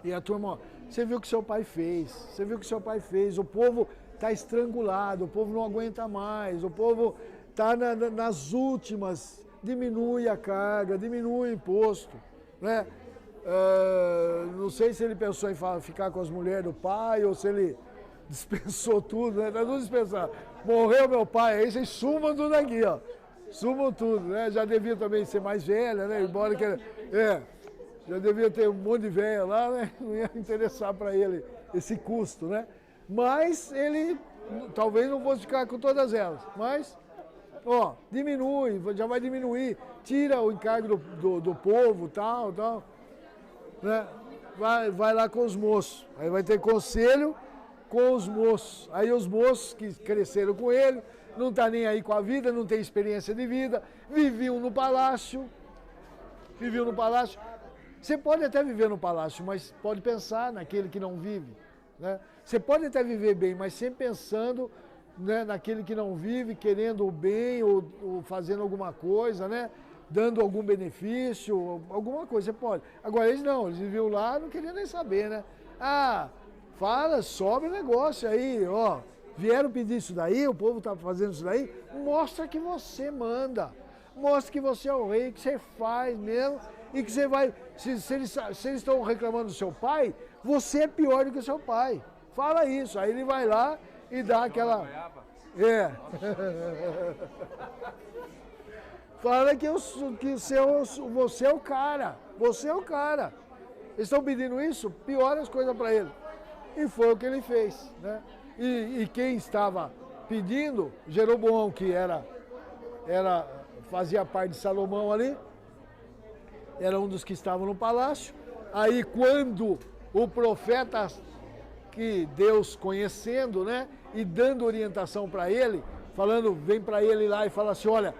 e a turma, ó, você viu o que seu pai fez, o povo está estrangulado, o povo não aguenta mais, o povo está nas últimas, diminui a carga, diminui o imposto, né? Não sei se ele pensou em ficar com as mulheres do pai ou se ele dispensou tudo, né? Tá tudo dispensado. Morreu meu pai, aí vocês sumam tudo aqui, ó. Sumam tudo, né? Já devia também ser mais velha, né? Embora que já devia ter um monte de velha lá, né? Não ia interessar para ele esse custo, né? Mas ele talvez não fosse ficar com todas elas, mas ó, diminui, já vai diminuir, tira o encargo do povo, tal, né? Vai lá com os moços, aí vai ter conselho com os moços, aí os moços que cresceram com ele, não tá nem aí com a vida, não tem experiência de vida, viviam no palácio. Você pode até viver no palácio, mas pode pensar naquele que não vive, né? Você pode até viver bem, mas sempre pensando, né, naquele que não vive, querendo o bem ou fazendo alguma coisa, né? Dando algum benefício, alguma coisa, você pode. Agora eles não, eles viviam lá, não queriam nem saber, né? Fala, sobe o negócio aí, ó. Vieram pedir isso daí, o povo está fazendo isso daí, mostra que você manda. Mostra que você é o rei, que você faz mesmo e que você vai... Se eles estão reclamando do seu pai, você é pior do que o seu pai. Fala isso, aí ele vai lá e dá aquela... Fala que você é o cara, você é o cara. Eles estão pedindo isso, piora as coisas para ele. E foi o que ele fez, né? E quem estava pedindo, Jeroboão, que fazia parte de Salomão ali, era um dos que estavam no palácio. Aí quando o profeta, que Deus conhecendo, né, e dando orientação para ele, falando, vem para ele lá e fala assim, olha,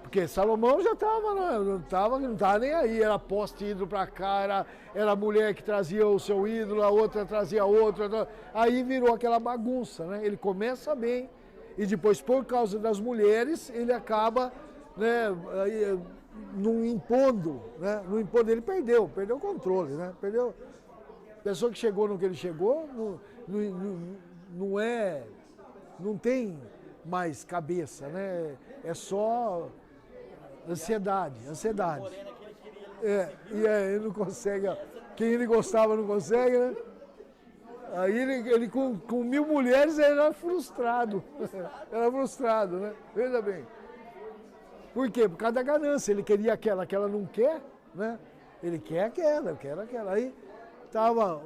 porque Salomão já estava, não estava nem aí, era poste ídolo para cá, era a mulher que trazia o seu ídolo, a outra trazia outra, aí virou aquela bagunça, né? Ele começa bem e depois, por causa das mulheres, ele acaba, né, não impondo, ele perdeu o controle, né? Perdeu. A pessoa que chegou no que ele chegou, não tem mais cabeça, né? É só ansiedade. E aí ele não consegue, quem ele gostava não consegue, né? Aí ele com 1000 mulheres ele era frustrado. Né? Veja bem. Por quê? Por causa da ganância. Ele queria aquela que ela não quer, né? Ele quer aquela. Aí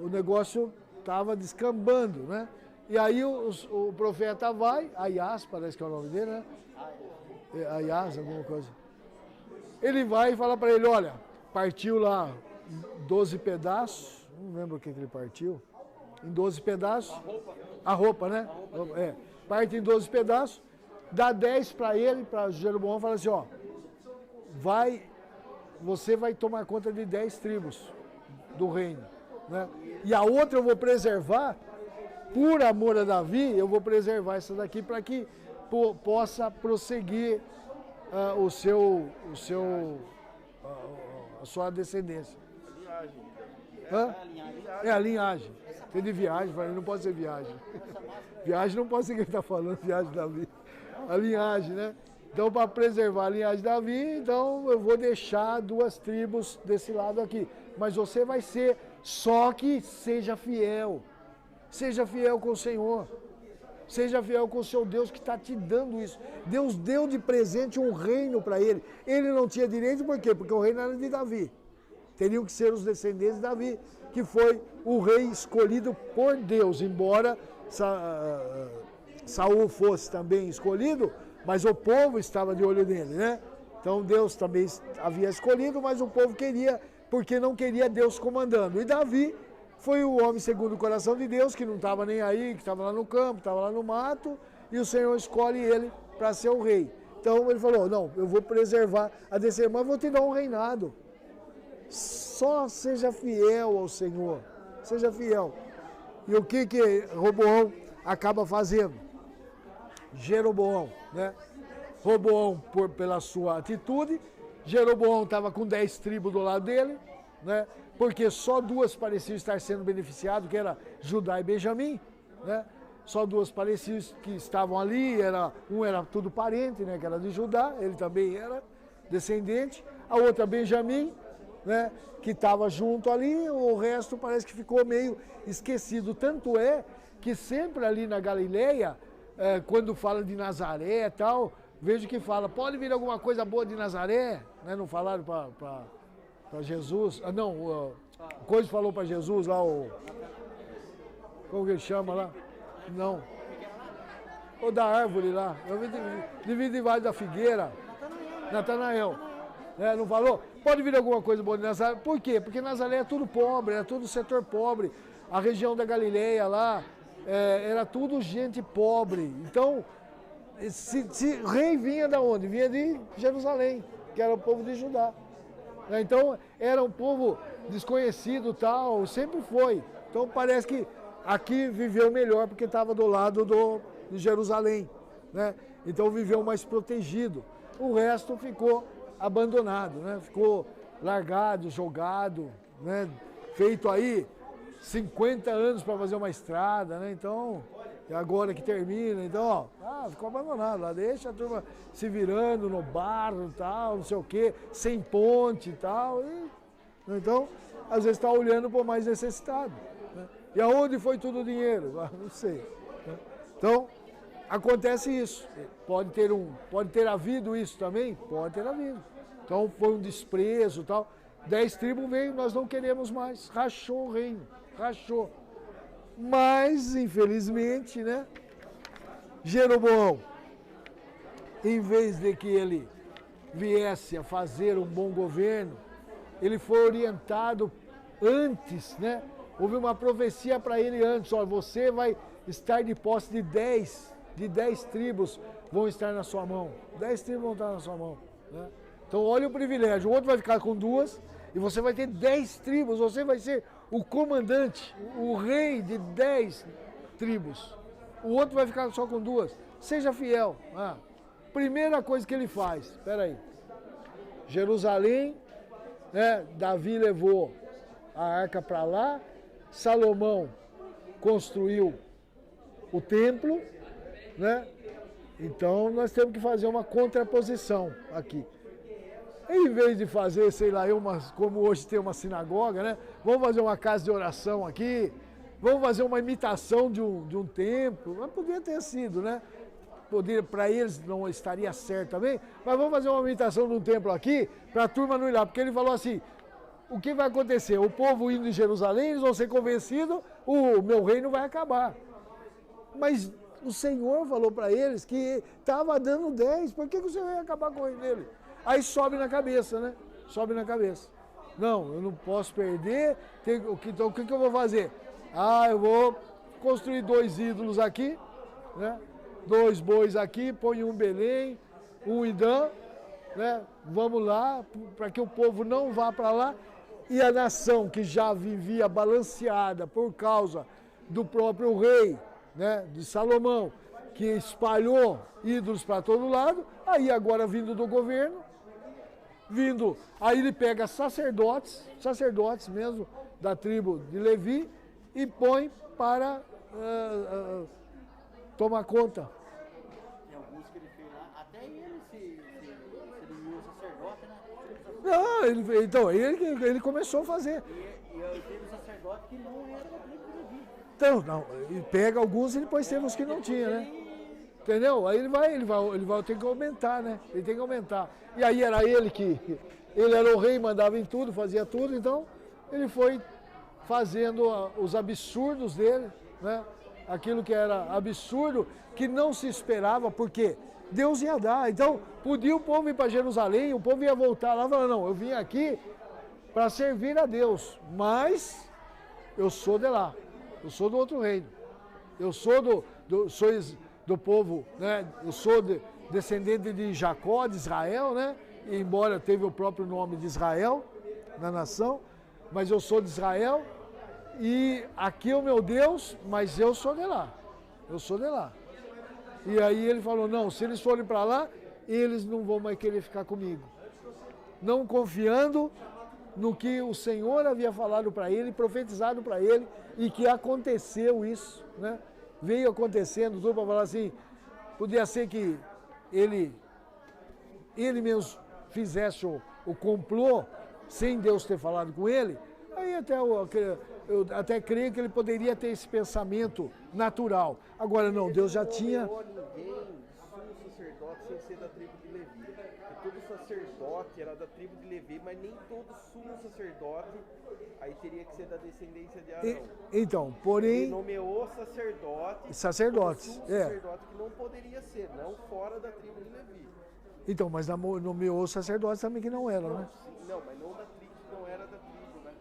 o negócio estava descambando, né? E aí o profeta vai, Aias, parece que é o nome dele, né? Aias, alguma coisa. Ele vai e fala para ele, olha, partiu lá 12 pedaços, não lembro o que ele partiu, em 12 pedaços. A roupa, né? Parte em 12 pedaços, dá 10 para ele, para Jeroboão, fala assim, ó, você vai tomar conta de 10 tribos do reino, né? E a outra eu vou preservar, por amor a Davi, eu vou preservar essa daqui para que possa prosseguir a sua descendência. A linhagem. Tem de viagem, não pode ser viagem. Viagem não pode ser quem está falando, viagem de Davi. A linhagem, né? Então, para preservar a linhagem de Davi, então eu vou deixar 2 tribos desse lado aqui. Mas você vai ser, só que seja fiel. Seja fiel com o Senhor. Seja fiel com o seu Deus que está te dando isso. Deus deu de presente um reino para ele. Ele não tinha direito, por quê? Porque o reino era de Davi. Teriam que ser os descendentes de Davi, que foi o rei escolhido por Deus. Embora Saul fosse também escolhido, mas o povo estava de olho nele, né? Então Deus também havia escolhido, mas o povo queria, porque não queria Deus comandando. E Davi foi o homem segundo o coração de Deus, que não estava nem aí, que estava lá no campo, estava lá no mato, e o Senhor escolhe ele para ser o rei. Então ele falou, não, eu vou preservar a descendência, mas vou te dar um reinado. Só seja fiel ao Senhor, seja fiel. E o que Roboão acaba fazendo? Jeroboão, né? Roboão pela sua atitude, Jeroboão estava com 10 tribos do lado dele, né? Porque só 2 pareciam estar sendo beneficiadas, que era Judá e Benjamim, né? Só 2 pareciam que estavam ali, um era tudo parente, né? Que era de Judá, ele também era descendente, a outra Benjamim, né, que estava junto ali, o resto parece que ficou meio esquecido. Tanto é que sempre ali na Galileia, quando fala de Nazaré e tal, vejo que fala, pode vir alguma coisa boa de Nazaré, né, não falaram para Jesus, o Coisa falou para Jesus lá, como que ele chama lá? Não. Ou da árvore lá, eu vi debaixo da figueira, Natanael. Não falou? Pode vir alguma coisa boa de Nazaré. Por quê? Porque Nazaré é tudo pobre, era tudo setor pobre. A região da Galileia lá, era tudo gente pobre. Então, se rei vinha da onde? Vinha de Jerusalém, que era o povo de Judá. Então, era um povo desconhecido tal, sempre foi. Então, parece que aqui viveu melhor, porque estava do lado de Jerusalém, né? Então, viveu mais protegido. O resto ficou abandonado, né? Ficou largado, jogado, né? Feito aí 50 anos para fazer uma estrada, né? Então, agora que termina, então, ficou abandonado lá, deixa a turma se virando no barro e tal, não sei o quê, sem ponte e tal. Então, às vezes está olhando para o mais necessitado, né? E aonde foi todo o dinheiro? Não sei, né? Então, acontece isso. Pode ter havido isso também? Pode ter havido. Então foi um desprezo e tal. 10 tribos veio, nós não queremos mais. Rachou o reino, rachou. Mas, infelizmente, né? Jeroboão, em vez de que ele viesse a fazer um bom governo, ele foi orientado antes, né? Houve uma profecia para ele antes, olha, você vai estar de posse de 10 tribos vão estar na sua mão. 10 tribos vão estar na sua mão, né? Então olha o privilégio, o outro vai ficar com 2 e você vai ter 10 tribos, você vai ser o comandante, o rei de 10 tribos. O outro vai ficar só com 2. Seja fiel. Primeira coisa que ele faz, espera aí. Jerusalém, né, Davi levou a arca para lá, Salomão construiu o templo, né? Então nós temos que fazer uma contraposição aqui. Em vez de fazer, sei lá, como hoje tem uma sinagoga, né? Vamos fazer uma casa de oração aqui, vamos fazer uma imitação de um templo, mas podia ter sido, né? Para eles não estaria certo também, mas vamos fazer uma imitação de um templo aqui, para a turma não ir lá, porque ele falou assim, o que vai acontecer? O povo indo em Jerusalém, eles vão ser convencidos, o meu reino vai acabar. Mas o Senhor falou para eles que estava dando 10, por que o Senhor ia acabar com o reino dele? Aí sobe na cabeça, né? Sobe na cabeça. Não, eu não posso perder, então o que eu vou fazer? Eu vou construir 2 ídolos aqui, né? 2 bois aqui, põe um Belém, um Idã, né? Vamos lá, para que o povo não vá para lá. E a nação que já vivia balanceada por causa do próprio rei, né, de Salomão, que espalhou ídolos para todo lado, aí agora vindo do governo, aí ele pega sacerdotes mesmo, da tribo de Levi, e põe para tomar conta. Tem alguns que ele fez lá, até ele se virou sacerdote, né? Então, ele começou a fazer. E teve sacerdote que não era da tribo de Levi. Então, não, ele pega alguns e depois teve os que não tinha, né? Entendeu? Aí ele vai ter que aumentar, né? Ele tem que aumentar. E aí era ele era o rei, mandava em tudo, fazia tudo, então ele foi fazendo os absurdos dele, né? Aquilo que era absurdo, que não se esperava, porque Deus ia dar. Então, podia o povo ir para Jerusalém, o povo ia voltar lá e falar, não, eu vim aqui para servir a Deus, mas eu sou de lá, eu sou do outro reino, eu sou do povo, né? Eu sou descendente de Jacó, de Israel, né? E embora teve o próprio nome de Israel na nação, mas eu sou de Israel e aqui é o meu Deus, mas eu sou de lá, eu sou de lá. E aí ele falou, não, se eles forem para lá, eles não vão mais querer ficar comigo. Não confiando no que o Senhor havia falado para ele, profetizado para ele, e que aconteceu isso, né? Veio acontecendo tudo para falar assim, podia ser que ele mesmo fizesse o complô sem Deus ter falado com ele, aí até eu até creio que ele poderia ter esse pensamento natural. Agora não, Deus já tinha... Não ninguém sumo sacerdote sem ser da tribo de Levi. Porque todo sacerdote era da tribo de Levi, mas nem todo sumo sacerdote aí teria que ser da descendência de Arão. Então, Ele porém, nomeou sacerdotes, sumo sacerdote que não poderia ser, não fora da tribo de Levi. então, mas nomeou sacerdotes também que não eram, né? Não, mas não da tribo, não era da tribo, né?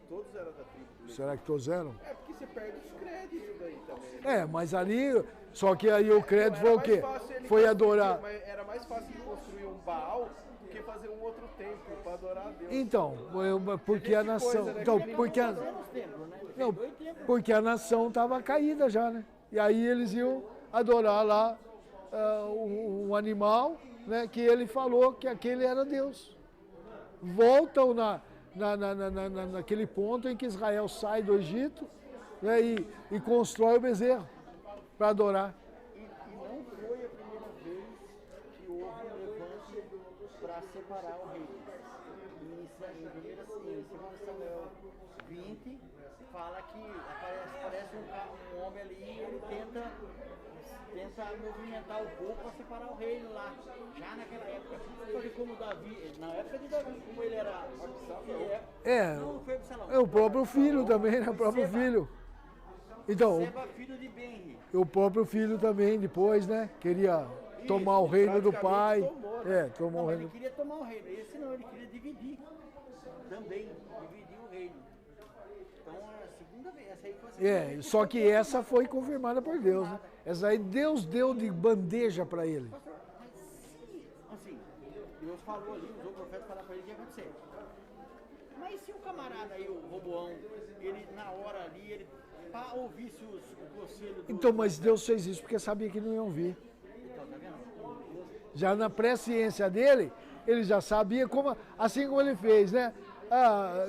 Todos eram da tribo de Levi. Será que todos eram? É porque você perde os créditos daí também. Né? É, mas ali, só que aí o crédito foi o mais quê? fácil ele Foi construir, adorar. mas era mais fácil ele construir um Baal do que fazer um outro templo para adorar a Deus. Então, porque a nação, então, porque a, não, porque a nação estava caída já, né? E aí eles iam adorar lá um animal, né? Que ele falou que aquele era Deus. Voltam naquele ponto em que Israel sai do Egito, né? E constrói o bezerro para adorar. E não foi a primeira vez que houve um levante para separar o reino. Em 2 Samuel 20, fala que aparece um homem ali e ele tenta movimentar o povo para separar o reino lá, já naquela época. Só que como Davi, na época de Davi, como ele era não foi Absalão. É o próprio filho também, né? O próprio filho. Então, Seba, filho de Benri. o próprio filho também, depois, né? Queria tomar o reino do pai. Tomou, né? Tomou Não, o ele reino. queria tomar o reino. Esse não, ele queria dividir também, dividir o reino. Então, a segunda vez, essa aí foi a segunda vez. Só que essa foi confirmada por Deus, né? Essa aí Deus deu de bandeja para ele. Mas se, assim, Deus falou ali, usou o profeta para falar para ele o que ia acontecer. Mas se o camarada aí, o Roboão, ele na hora ali, ele ouvisse o conselho do... Então, mas Deus fez isso porque sabia que não iam vir. Então, tá vendo? Já na presciência dele, ele já sabia como, assim como ele fez, né?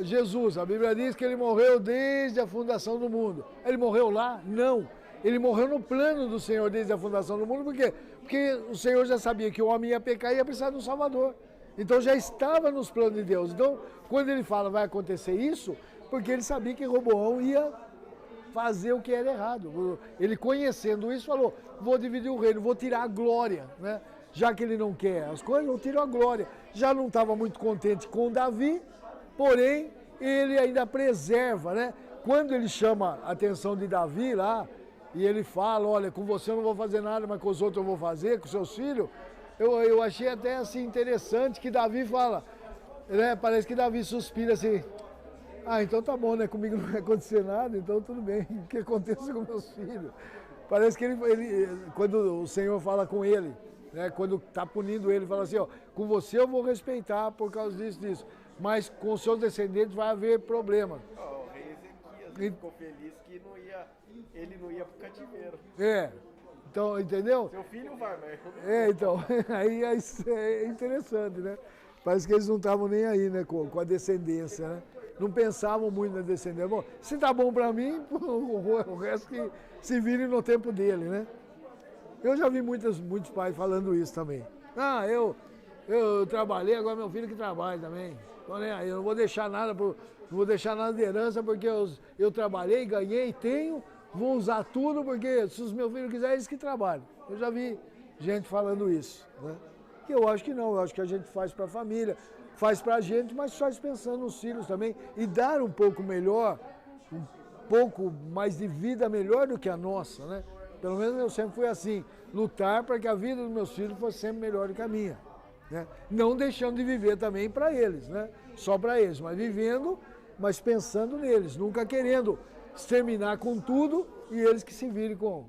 Jesus, a Bíblia diz que ele morreu desde a fundação do mundo. Ele morreu lá? Não. Ele morreu no plano do Senhor desde a fundação do mundo, por quê? Porque o Senhor já sabia que o homem ia pecar e ia precisar de um Salvador. Então já estava nos planos de Deus. Então, quando ele fala vai acontecer isso, porque ele sabia que Roboão ia fazer o que era errado. Ele conhecendo isso falou, vou dividir o reino, vou tirar a glória, né? Já que ele não quer as coisas, eu tiro a glória. Já não estava muito contente com Davi, porém, ele ainda preserva, né? Quando ele chama a atenção de Davi lá, e ele fala, olha, com você eu não vou fazer nada, mas com os outros eu vou fazer, com seus filhos, eu achei até assim interessante que Davi fala, né? Parece que Davi suspira assim, então tá bom, né? Comigo não vai acontecer nada, então tudo bem, o que aconteça com meus filhos. Parece que ele quando o Senhor fala com ele, né? Quando está punindo ele, fala assim, ó, com você eu vou respeitar por causa disso, mas com os seus descendentes vai haver problema. O rei Ezequias ficou feliz que ele não ia pro cativeiro. Então, entendeu? Seu filho vai, mas... Então, aí é interessante, né? Parece que eles não estavam nem aí, né, com a descendência, né? Não pensavam muito na descendência. Bom, se tá bom para mim, o resto que se vire no tempo dele, né? Eu já vi muitos pais falando isso também. Eu trabalhei, agora meu filho que trabalha também. Então, né, eu não vou deixar nada, não vou deixar nada de herança porque eu trabalhei, ganhei, tenho, vou usar tudo porque se os meus filhos quiserem, eles que trabalham. Eu já vi gente falando isso, né? Que eu acho que não, eu acho que a gente faz para a família, faz para a gente, mas faz pensando nos filhos também e dar um pouco melhor, um pouco mais de vida melhor do que a nossa, né? Pelo menos eu sempre fui assim, lutar para que a vida dos meus filhos fosse sempre melhor do que a minha, né? Não deixando de viver também para eles, né? Só para eles, mas vivendo, mas pensando neles, nunca querendo exterminar com tudo e eles que se virem com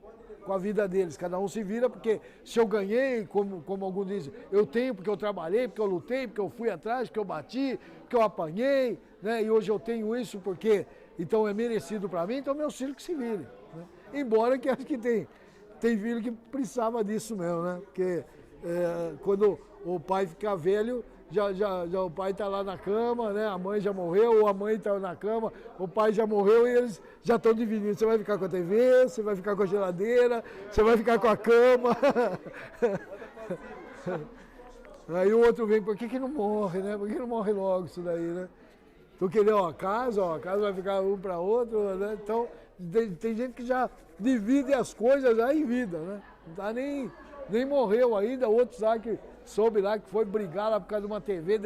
a vida deles. Cada um se vira porque se eu ganhei, como alguns dizem, eu tenho porque eu trabalhei, porque eu lutei, porque eu fui atrás, porque eu bati, porque eu apanhei, né? E hoje eu tenho isso porque então é merecido para mim, então meus filhos que se virem, né? Embora que acho que tem filho que precisava disso mesmo, né? Porque quando o pai ficar velho, já o pai está lá na cama, né? A mãe já morreu, ou a mãe está na cama, o pai já morreu e eles já estão dividindo. Você vai ficar com a TV, você vai ficar com a geladeira, você vai ficar com a cama. Aí o outro vem, por que não morre, né? Por que não morre logo isso daí, né? Tu queria a casa vai ficar um para outro, né? Então, tem gente que já divide as coisas já em vida, né? Não tá nem morreu ainda, outros lá que soube lá que foi brigar lá por causa de uma TV,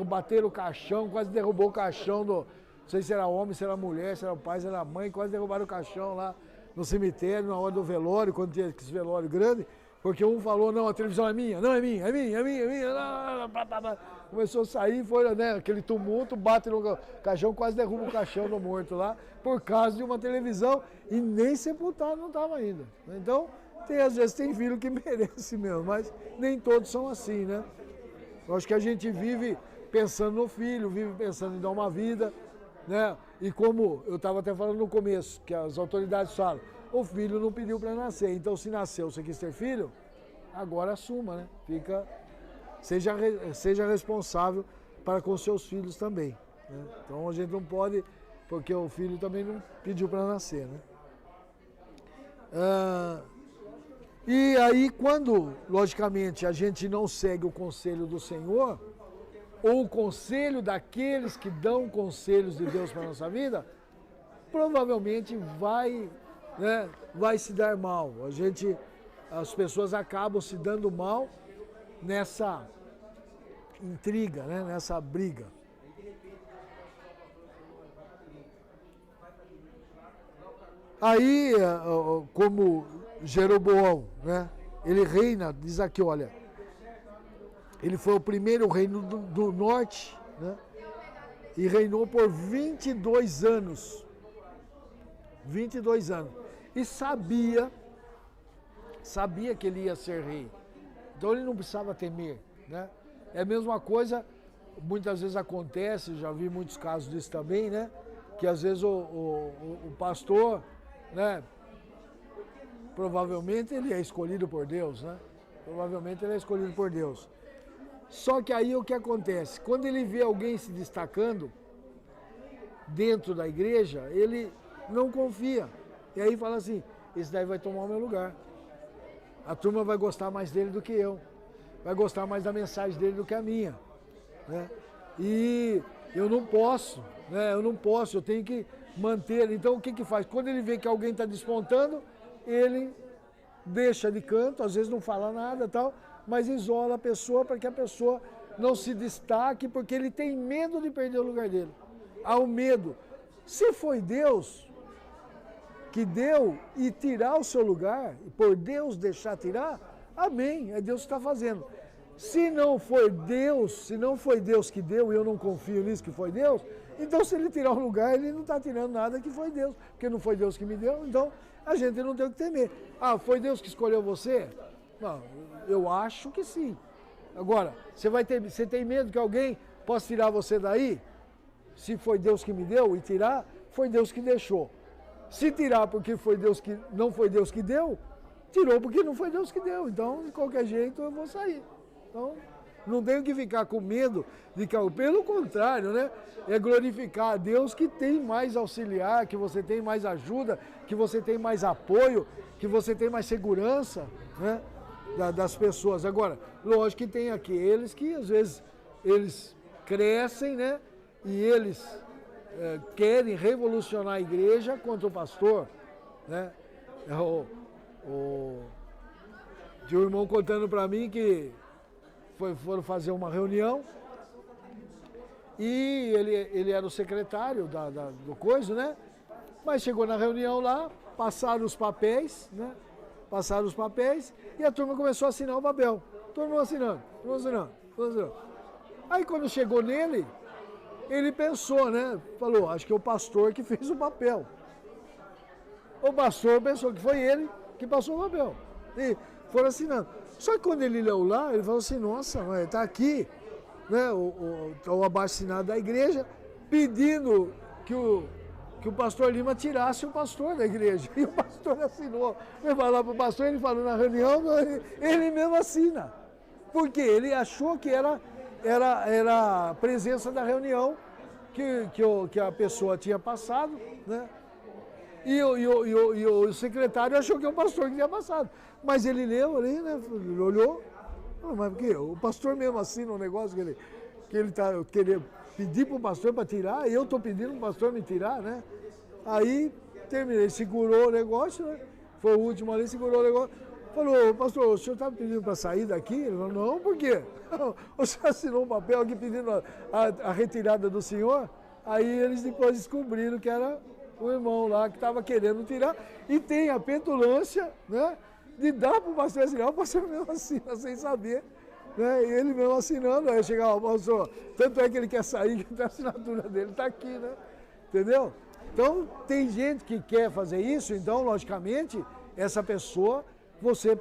bateram o caixão, quase derrubou o caixão não sei se era homem, se era mulher, se era pai, se era mãe, quase derrubaram o caixão lá no cemitério, na hora do velório, quando tinha esse velório grande, porque um falou, não, a televisão é minha, não, é minha, começou a sair, foi, né, aquele tumulto, bate no caixão, quase derruba o caixão do morto lá, por causa de uma televisão, e nem sepultado não estava ainda. Então, às vezes tem filho que merece mesmo, mas nem todos são assim, né? Eu acho que a gente vive pensando no filho, vive pensando em dar uma vida, né? E como eu estava até falando no começo, que as autoridades falam, o filho não pediu para nascer, então se nasceu, você quis ter filho, agora assuma, né? Seja responsável para com seus filhos também, né? Então a gente não pode, porque o filho também não pediu para nascer, né? E aí quando, logicamente, a gente não segue o conselho do Senhor, ou o conselho daqueles que dão conselhos de Deus para a nossa vida, provavelmente vai se dar mal. As pessoas acabam se dando mal nessa intriga, né? Nessa briga. Aí, como Jeroboão, né? Ele reina, diz aqui, olha, ele foi o primeiro reino do norte, né? E reinou por 22 anos. 22 anos. E sabia que ele ia ser rei. Então ele não precisava temer, né? É a mesma coisa, muitas vezes acontece, já vi muitos casos disso também, né? Que às vezes o pastor, né? Provavelmente ele é escolhido por Deus, né? Provavelmente ele é escolhido por Deus. Só que aí o que acontece? Quando ele vê alguém se destacando dentro da igreja, ele não confia. E aí fala assim, esse daí vai tomar o meu lugar. A turma vai gostar mais dele do que eu. Vai gostar mais da mensagem dele do que a minha, né? E eu não posso, né? Eu tenho que manter. Então o que faz? Quando ele vê que alguém está despontando, ele deixa de canto, às vezes não fala nada e tal, mas isola a pessoa para que a pessoa não se destaque, porque ele tem medo de perder o lugar dele. Há o medo. Se foi Deus que deu e tirar o seu lugar, e por Deus deixar tirar, amém, é Deus que está fazendo. Se não foi Deus que deu, e eu não confio nisso que foi Deus, então se ele tirar o lugar, ele não está tirando nada que foi Deus, porque não foi Deus que me deu, então a gente não tem o que temer. Ah, foi Deus que escolheu você? Não, eu acho que sim. Agora, você tem medo que alguém possa tirar você daí? Se foi Deus que me deu e tirar, foi Deus que deixou. Se tirar porque não foi Deus que deu, tirou porque não foi Deus que deu. Então, de qualquer jeito, eu vou sair. Então, não tenho que ficar com medo de que, pelo contrário, né? É glorificar a Deus que tem mais auxiliar, que você tem mais ajuda, que você tem mais apoio, que você tem mais segurança, né? Das pessoas. Agora, lógico que tem aqueles que às vezes eles crescem, né? E eles querem revolucionar a igreja contra o pastor, né? Tinha um irmão contando para mim que foram fazer uma reunião e ele era o secretário do coisa, né? Mas chegou na reunião lá, passaram os papéis, né? Passaram os papéis e a turma começou a assinar o papel. Todo mundo assinando. Aí quando chegou nele, ele pensou, né? Falou, acho que é o pastor que fez o papel. O pastor pensou que foi ele que passou o papel. E foram assinando. Só que quando ele leu lá, ele falou assim, nossa, está aqui, né, o abaixo-assinado da igreja, pedindo que o pastor Lima tirasse o pastor da igreja. E o pastor assinou. Foi falar para o pastor, ele falou na reunião, ele mesmo assina. Porque ele achou que era a presença da reunião que a pessoa tinha passado, né? E o secretário achou que é o pastor que tinha passado. Mas ele leu ali, né? Ele olhou, Falei, mas por quê? O pastor mesmo assina um negócio que ele tá querendo pedir para o pastor para tirar, e eu estou pedindo para o pastor me tirar, né? Aí terminei, segurou o negócio, né? Foi o último ali, segurou o negócio. Falou, pastor, o senhor está me pedindo para sair daqui? Ele falou, não, por quê? O senhor assinou um papel aqui pedindo a retirada do senhor? Aí eles depois descobriram que era o irmão lá que estava querendo tirar. E tem a petulância, né, de dar para o pastor assinar, o pastor mesmo assina sem saber. Né, e ele mesmo assinando, aí chegava, pastor, tanto é que ele quer sair, que a assinatura dele está aqui, né? Entendeu? Então, tem gente que quer fazer isso, então, logicamente, essa pessoa, você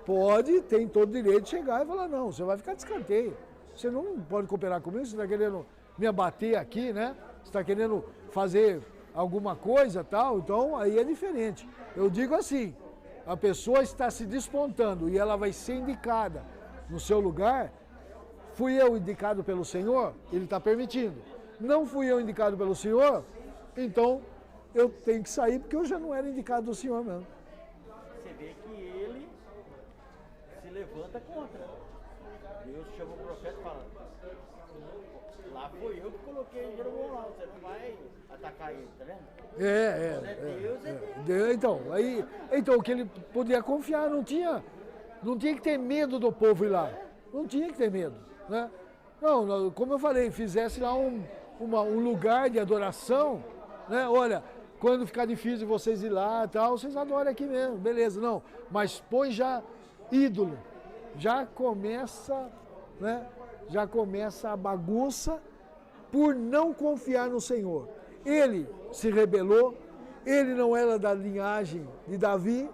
tem todo o direito de chegar e falar, não, você vai ficar de escanteio. Você não pode cooperar comigo, você está querendo me abater aqui, né? Você está querendo fazer alguma coisa tal, então aí é diferente. Eu digo assim, a pessoa está se despontando e ela vai ser indicada no seu lugar. Fui eu indicado pelo Senhor? Ele está permitindo. Não fui eu indicado pelo Senhor? Então eu tenho que sair porque eu já não era indicado do Senhor mesmo. Você vê que ele se levanta contra. Deus chama o profeta e fala, lá foi eu que coloquei Jeroboão lá, você não vai atacar ele, tá vendo? Deus, então o que ele podia confiar, não tinha que ter medo do povo ir lá, não tinha que ter medo, né? Não, como eu falei, fizesse lá um lugar de adoração, né? Olha, quando ficar difícil vocês ir lá e tal, vocês adorem aqui mesmo, beleza, não, mas põe já ídolo, já começa, né? Já começa a bagunça por não confiar no Senhor. Ele se rebelou, ele não era da linhagem de Davi,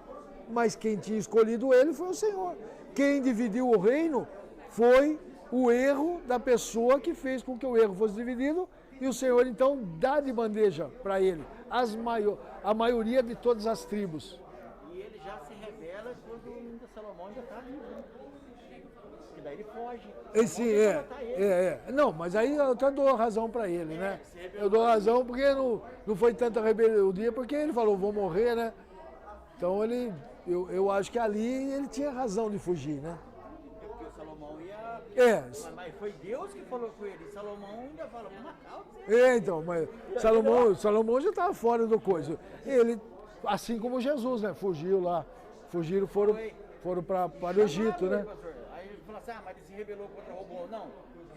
mas quem tinha escolhido ele foi o Senhor. Quem dividiu o reino foi o erro da pessoa que fez com que o erro fosse dividido, e o Senhor então dá de bandeja para ele a maioria de todas as tribos. E ele já se revela quando Salomão ainda está vivo, né? Porque daí ele foge. Sim, Não, mas aí eu até dou razão para ele, né? Eu dou razão porque não foi tanta rebeldia, porque ele falou, vou morrer, né? Então eu acho que ali ele tinha razão de fugir, né? Porque o Salomão ia... Mas foi Deus que falou com ele. Salomão ainda fala, vou matar você. Então, mas Salomão já estava fora do coisa. Ele, assim como Jesus, né? Fugiram, foram para o Egito, né? Aí ele falou assim, mas ele se rebelou contra Roboão. Não,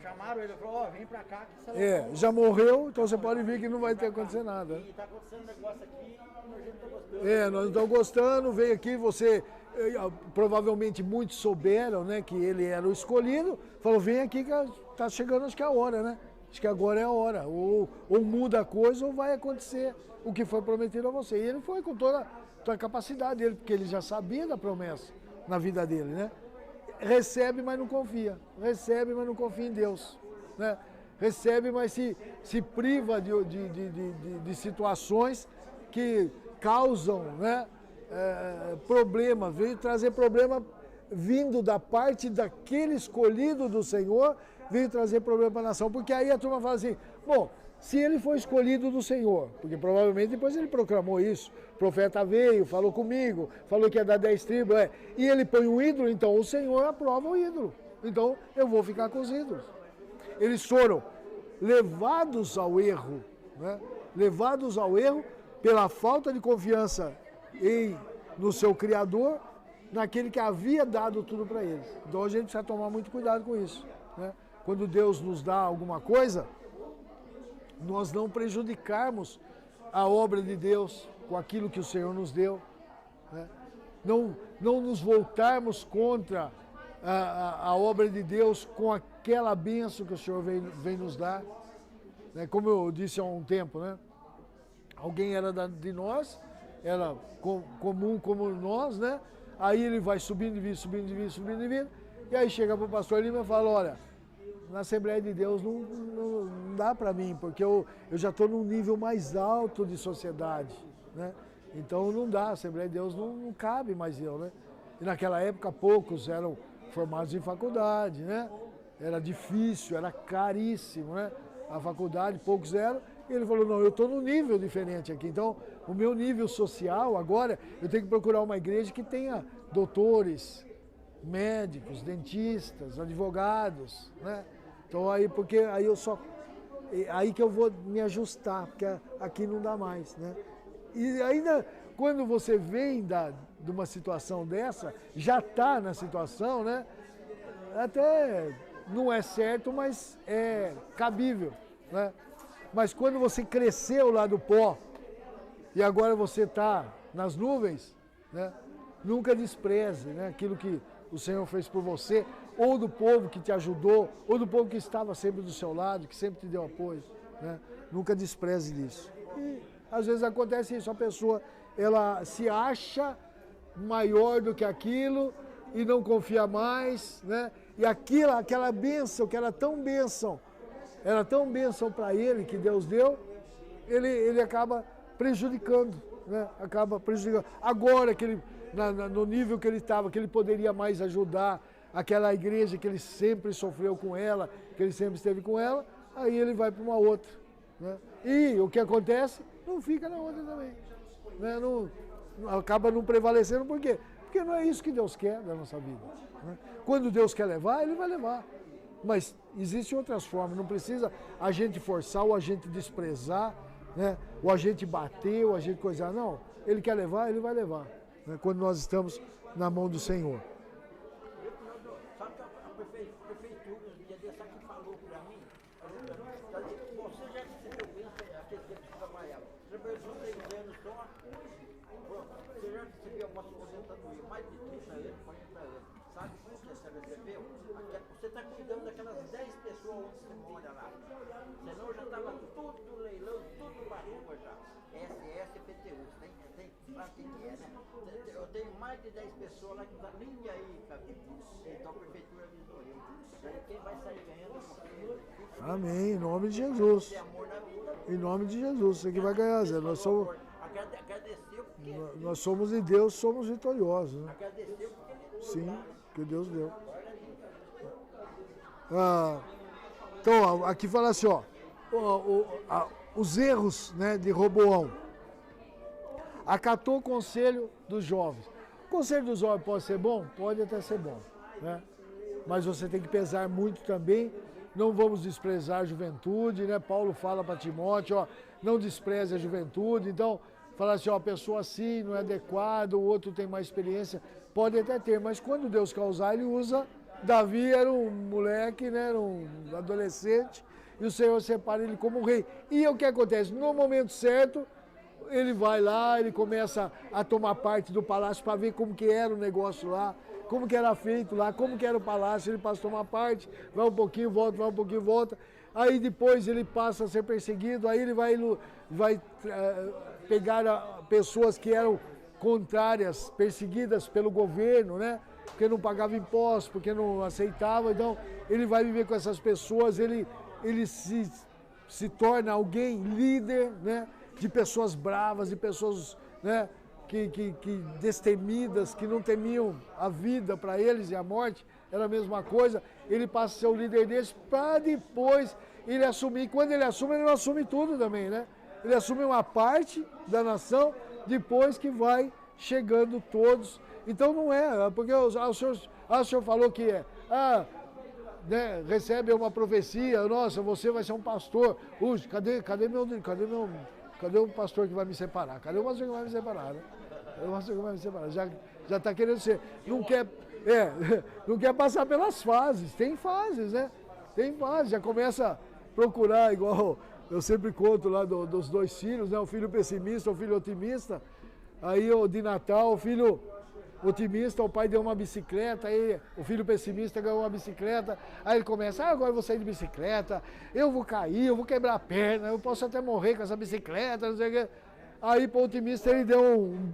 chamaram ele e falou, vem pra cá que Salomão... já morreu, então você pode ver que não vai ter acontecido nada. E tá acontecendo um negócio aqui, nós não estamos gostando. Nós não estamos gostando, veio aqui, você... provavelmente muitos souberam, né, que ele era o escolhido, falou, vem aqui que está chegando, acho que é a hora, né? Acho que agora é a hora, ou muda a coisa ou vai acontecer o que foi prometido a você. E ele foi com toda a capacidade dele, porque ele já sabia da promessa na vida dele, né? Recebe, mas não confia. Recebe, mas não confia em Deus, né? Recebe, mas se priva de situações que causam, né? Problema, veio trazer problema vindo da parte daquele escolhido do Senhor, veio trazer problema para a nação, porque aí a turma fala assim, bom, se ele foi escolhido do Senhor, porque provavelmente depois ele proclamou isso, o profeta veio, falou comigo, falou que ia dar 10 tribos, e ele põe um ídolo, então o Senhor aprova o ídolo, então eu vou ficar com os ídolos. Eles foram levados ao erro, né? Levados ao erro pela falta de confiança no seu Criador, naquele que havia dado tudo para eles. Então a gente precisa tomar muito cuidado com isso, né? Quando Deus nos dá alguma coisa, nós não prejudicarmos a obra de Deus com aquilo que o Senhor nos deu, né? Não nos voltarmos contra a obra de Deus com aquela bênção que o Senhor vem nos dar, né? Como eu disse há um tempo, né? Alguém era de nós, era comum como nós, né? Aí ele vai subindo de vida, e aí chega para o pastor Lima e fala, olha, na Assembleia de Deus não dá para mim, porque eu já estou num nível mais alto de sociedade, né? Então não dá, a Assembleia de Deus não cabe mais eu, né? E naquela época poucos eram formados em faculdade, né? Era difícil, era caríssimo, né? A faculdade, poucos eram. E ele falou, não, eu estou num nível diferente aqui, então o meu nível social agora, eu tenho que procurar uma igreja que tenha doutores, médicos, dentistas, advogados, né? Então aí, porque aí eu só... Aí que eu vou me ajustar, porque aqui não dá mais, né? E ainda, quando você vem de uma situação dessa, já está na situação, né? Até não é certo, mas é cabível, né? Mas quando você cresceu lá do pó e agora você está nas nuvens, né? Nunca despreze, né? Aquilo que o Senhor fez por você, ou do povo que te ajudou, ou do povo que estava sempre do seu lado, que sempre te deu apoio, né? Nunca despreze disso. E às vezes acontece isso, a pessoa ela se acha maior do que aquilo e não confia mais, né? E aquela bênção, que era tão bênção para ele, que Deus deu, ele acaba prejudicando, né? Acaba prejudicando. Agora que ele, no nível que ele estava, que ele poderia mais ajudar aquela igreja que ele sempre sofreu com ela, que ele sempre esteve com ela, aí ele vai para uma outra, né? E o que acontece? Não fica na outra também, né? Acaba não prevalecendo, por quê? Porque não é isso que Deus quer da nossa vida, né? Quando Deus quer levar, Ele vai levar. Mas existem outras formas, não precisa a gente forçar ou a gente desprezar, né? Ou a gente bater, ou a gente coisar, não. Ele quer levar, Ele vai levar, né? Quando nós estamos na mão do Senhor. Sabe que a prefeitura, um dia desse aqui, falou para mim, você já recebeu bênção aquele tempo que trabalhava, você trabalhou 3 anos só, você já recebeu uma aposentadoria, mais de 30 anos, 40 anos, sabe por que você recebeu? Você está cuidando daquelas 10 pessoas onde você mora lá, senão já estava tudo leilão, tudo barulho já. SS, PTU, tem pra quem é, né? Eu tenho mais de 10 pessoas lá que não estão nem aí, cara. Então a prefeitura avisou ele. Quem vai sair ganhando é você. Amém, em nome de Jesus. Tem amor na vida. Em nome de Jesus, você que vai ganhar, Zé. Agradeceu porque Nós somos de Deus, somos vitoriosos, né? agradeceu porque ele deu. Sim, que Deus deu. Então, aqui fala assim, ó, os erros, né, de Roboão. Acatou o conselho dos jovens. O conselho dos jovens pode ser bom? Pode até ser bom, né? Mas você tem que pesar muito também. Não vamos desprezar a juventude, né? Paulo fala para Timóteo, ó, não despreze a juventude. Então, fala assim, ó, a pessoa assim não é adequada, o outro tem mais experiência. Pode até ter, mas quando Deus quer usar, Ele usa. Davi era um moleque, né? Era um adolescente, e o Senhor separa ele como rei. E o que acontece? No momento certo, ele vai lá, ele começa a tomar parte do palácio para ver como que era o negócio lá, como que era feito lá, como que era o palácio, ele passa a tomar parte, vai um pouquinho, volta, vai um pouquinho, volta. Aí depois ele passa a ser perseguido, aí ele vai pegar pessoas que eram contrárias, perseguidas pelo governo, né? Porque não pagava impostos, porque não aceitava, então ele vai viver com essas pessoas, ele se torna alguém líder, né? De pessoas bravas, de pessoas, né? que destemidas, que não temiam a vida para eles e a morte, era a mesma coisa. Ele passa a ser o líder deles para depois ele assumir. Quando ele não assume tudo também, né? Ele assume uma parte da nação, depois que vai chegando todos. Então não é, porque o senhor falou que né, recebe uma profecia, nossa, você vai ser um pastor. Cadê o pastor que vai me separar? Cadê o pastor que vai me separar, né? Cadê o pastor que vai me separar? Já está querendo ser. Não quer passar pelas fases. Tem fases, né? Tem fases. Já começa a procurar, igual eu sempre conto lá dos 2 filhos, né? O filho pessimista, o filho otimista. Aí de Natal, o filho otimista, o pai deu uma bicicleta, aí o filho pessimista ganhou uma bicicleta, aí ele começa, agora eu vou sair de bicicleta, eu vou cair, eu vou quebrar a perna, eu posso até morrer com essa bicicleta, não sei o quê. Aí para o otimista ele deu um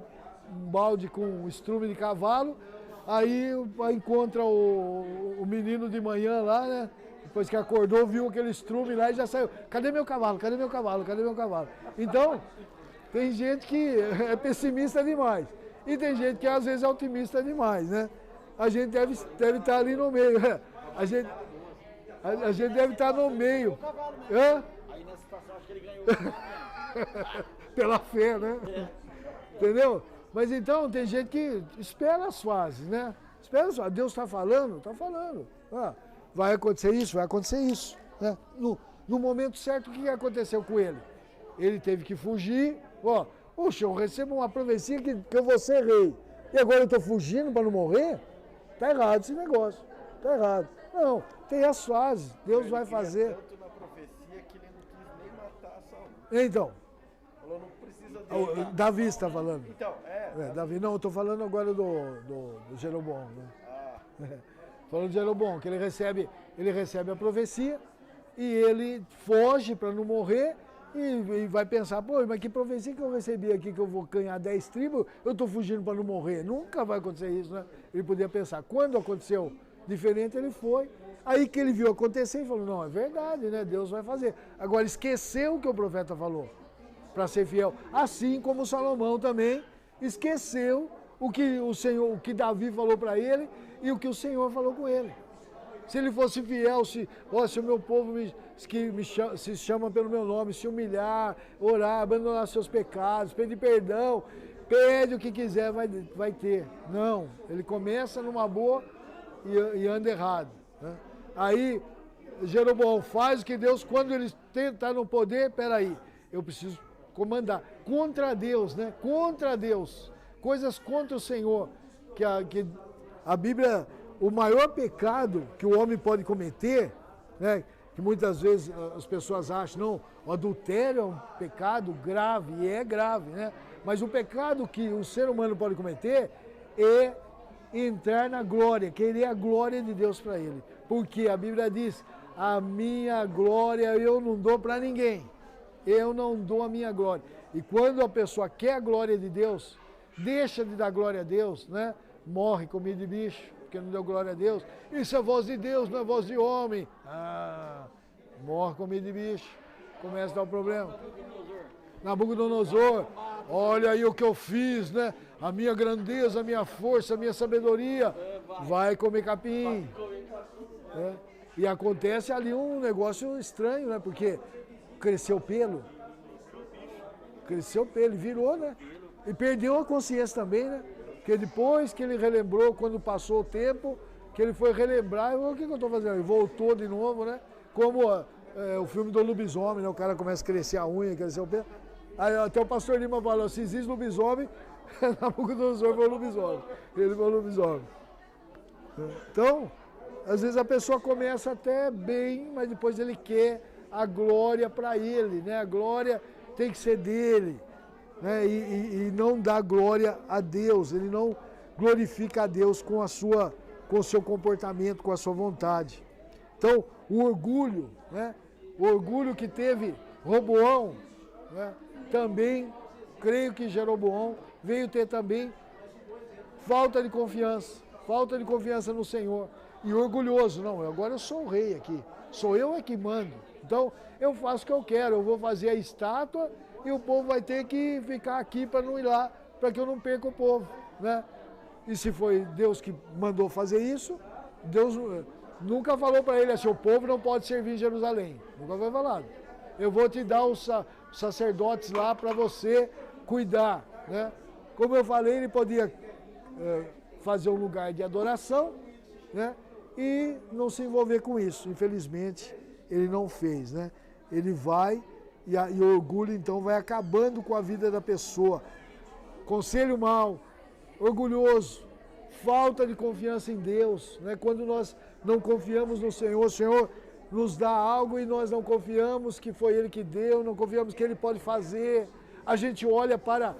balde com um estrume de cavalo, aí encontra o menino de manhã lá, né? Depois que acordou, viu aquele estrume lá e já saiu, cadê meu cavalo, cadê meu cavalo, cadê meu cavalo? Então, tem gente que é pessimista demais. E tem gente que às vezes é otimista demais, né? A gente deve estar ali no meio. A gente deve estar no meio. Hã? Aí nessa situação acho que ele ganhou. Pela fé, né? Entendeu? Mas então tem gente que espera as fases, né? Espera só, Deus está falando? Está falando. Ah, vai acontecer isso, vai acontecer isso. Né? No momento certo, o que aconteceu com ele? Ele teve que fugir. Ó, puxa, eu recebo uma profecia que eu vou ser rei. E agora eu estou fugindo para não morrer? Está errado esse negócio. Está errado. Não, tem as fases. Deus vai fazer. Tanto na profecia que ele não quis nem matar Saul. Então, Falou, não precisa dele. Davi está falando. Então, Davi, não, eu estou falando agora do Jeroboão. Né? Ah, Falando de Jeroboão, que ele recebe a profecia e ele foge para não morrer e vai pensar, pô, mas que profecia que eu recebi aqui que eu vou ganhar 10 tribos, eu estou fugindo para não morrer. Nunca vai acontecer isso, né? Ele podia pensar. Quando aconteceu diferente, ele foi. Aí que ele viu acontecer e falou, não, é verdade, né? Deus vai fazer. Agora, esqueceu o que o profeta falou para ser fiel. Assim como Salomão também esqueceu o que Davi falou para ele e o que o Senhor falou com ele. Se ele fosse fiel, se o meu povo se chama pelo meu nome, se humilhar, orar, abandonar seus pecados, pedir perdão, pede o que quiser, vai ter. Não, ele começa numa boa e anda errado. Né? Aí, Jeroboão faz o que Deus, quando ele está no poder, peraí, eu preciso comandar. Contra Deus, né? Contra Deus. Coisas contra o Senhor. Que a Bíblia, o maior pecado que o homem pode cometer, né? Que muitas vezes as pessoas acham, não, o adultério é um pecado grave, e é grave, né? Mas o pecado que o ser humano pode cometer é entrar na glória, querer a glória de Deus para ele. Porque a Bíblia diz, a minha glória eu não dou para ninguém. Eu não dou a minha glória. E quando a pessoa quer a glória de Deus, deixa de dar glória a Deus, né? Morre comida de bicho, porque não deu glória a Deus. Isso é voz de Deus, não é voz de homem. Morre comida de bicho. Começa a dar um problema. Nabucodonosor, olha aí o que eu fiz, né? A minha grandeza, a minha força, a minha sabedoria. Vai comer capim. É. E acontece ali um negócio estranho, né? Porque cresceu pelo. Cresceu pelo, virou, né? E perdeu a consciência também, né? Porque depois que ele relembrou, quando passou o tempo, que ele foi relembrar, o que eu estou fazendo? Ele voltou de novo, né? Como o filme do lobisomem, né? O cara começa a crescer a unha, crescer o pelo. Aí até o pastor Lima falou, se existe lobisomem, Nabucodonosor foi o lobisomem. Ele foi o lobisomem. Então, às vezes a pessoa começa até bem, mas depois ele quer a glória para ele, né? A glória tem que ser dele, né? E não dá glória a Deus, ele não glorifica a Deus com o seu comportamento, com a sua vontade. Então, o orgulho, né? O orgulho que teve Roboão, né? Também, creio que Jeroboão veio ter também falta de confiança no Senhor. E orgulhoso, não, agora eu sou o rei aqui, sou eu é que mando. Então, eu faço o que eu quero, eu vou fazer a estátua e o povo vai ter que ficar aqui para não ir lá, para que eu não perca o povo, né? E se foi Deus que mandou fazer isso, Deus nunca falou para ele assim, o povo não pode servir em Jerusalém, nunca foi falado. Eu vou te dar os sacerdotes lá para você cuidar, né? Como eu falei, ele podia fazer um lugar de adoração, né? E não se envolver com isso. Infelizmente, ele não fez, né? Ele vai e o orgulho, então, vai acabando com a vida da pessoa. Conselho mau, orgulhoso, falta de confiança em Deus, né? Quando nós não confiamos no Senhor, o Senhor nos dá algo e nós não confiamos que foi Ele que deu, não confiamos que Ele pode fazer. A gente olha para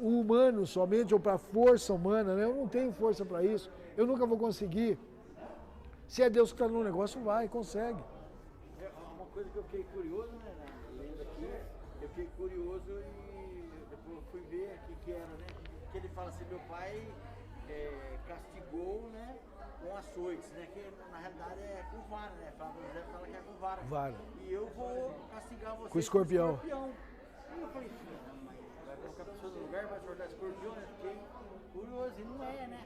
o humano somente, ou para a força humana, né? Eu não tenho força para isso, eu nunca vou conseguir. Se é Deus que está no negócio, vai, consegue. Uma coisa que eu fiquei curioso, né, lendo aqui, eu fiquei curioso e depois fui ver o que era, né? Que ele fala assim, meu pai castigou, né, com açoites, né? Que na realidade é com vara, né? José fala que é com vara. Vara. E eu vou castigar você Com escorpião. E eu falei, mas vai colocar a pessoa no lugar, vai soltar escorpião, né? Fiquei curioso, e não é, né?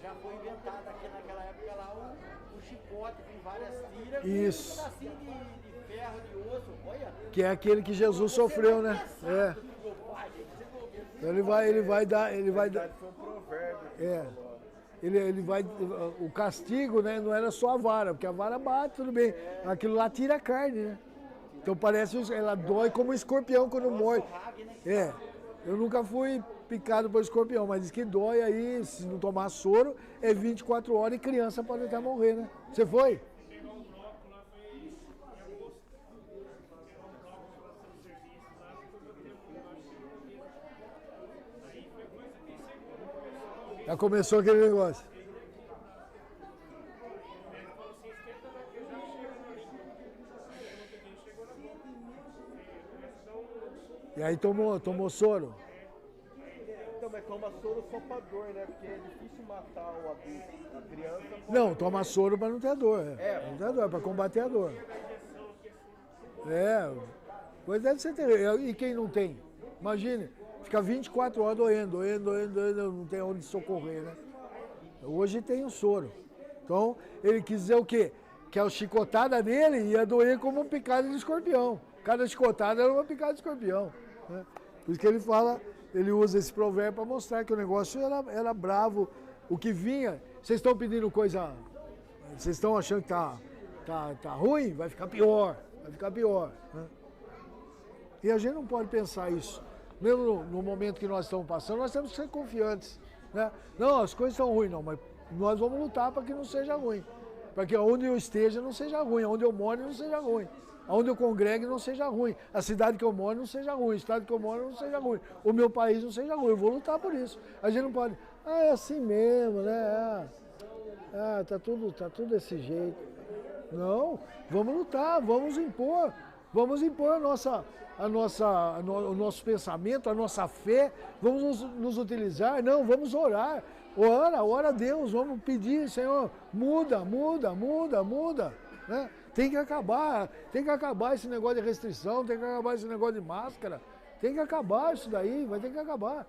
Já foi inventado aqui naquela época lá o chicote com várias tiras. Isso. Um pedacinho de ferro, de osso, olha. Que é aquele que Jesus sofreu, né? É. Ele vai dar. Foi um provérbio que falou, ele vai, o castigo, né, não era só a vara, porque a vara bate, tudo bem, aquilo lá tira a carne, né? Então parece, ela dói como um escorpião quando morde. É, eu nunca fui picado por escorpião, mas diz que dói aí, se não tomar soro, é 24 horas e criança pode até morrer, né? Você foi? Já começou aquele negócio. E aí tomou soro? Então, mas toma soro só pra dor, né? Porque é difícil matar o adulto. A criança... Não, toma soro para não ter dor. Não ter dor, para combater a dor. Coisa deve ser terrível. E quem não tem? Imagine, fica 24 horas doendo, não tem onde socorrer, né? Hoje tem o soro. Então, ele quis dizer o quê? Que a chicotada dele ia doer como uma picada de escorpião. Cada chicotada era uma picada de escorpião, né? Por isso que ele fala, ele usa esse provérbio para mostrar que o negócio era bravo. O que vinha, vocês estão pedindo coisa, vocês estão achando que tá ruim? Vai ficar pior, né? E a gente não pode pensar isso. Mesmo no momento que nós estamos passando, nós temos que ser confiantes, né? Não, as coisas estão ruins, não, mas nós vamos lutar para que não seja ruim. Para que onde eu esteja não seja ruim, onde eu moro não seja ruim. Onde eu congregue não seja ruim, a cidade que eu moro não seja ruim, o estado que eu moro não seja ruim, o meu país não seja ruim, eu vou lutar por isso. A gente não pode, é assim mesmo, né? Tá tudo desse jeito. Não, vamos lutar, vamos impor o nosso pensamento, a nossa fé, vamos nos utilizar, não, vamos orar. Ora a Deus, vamos pedir, Senhor, muda, né? Tem que acabar esse negócio de restrição, tem que acabar esse negócio de máscara, tem que acabar isso daí, vai ter que acabar.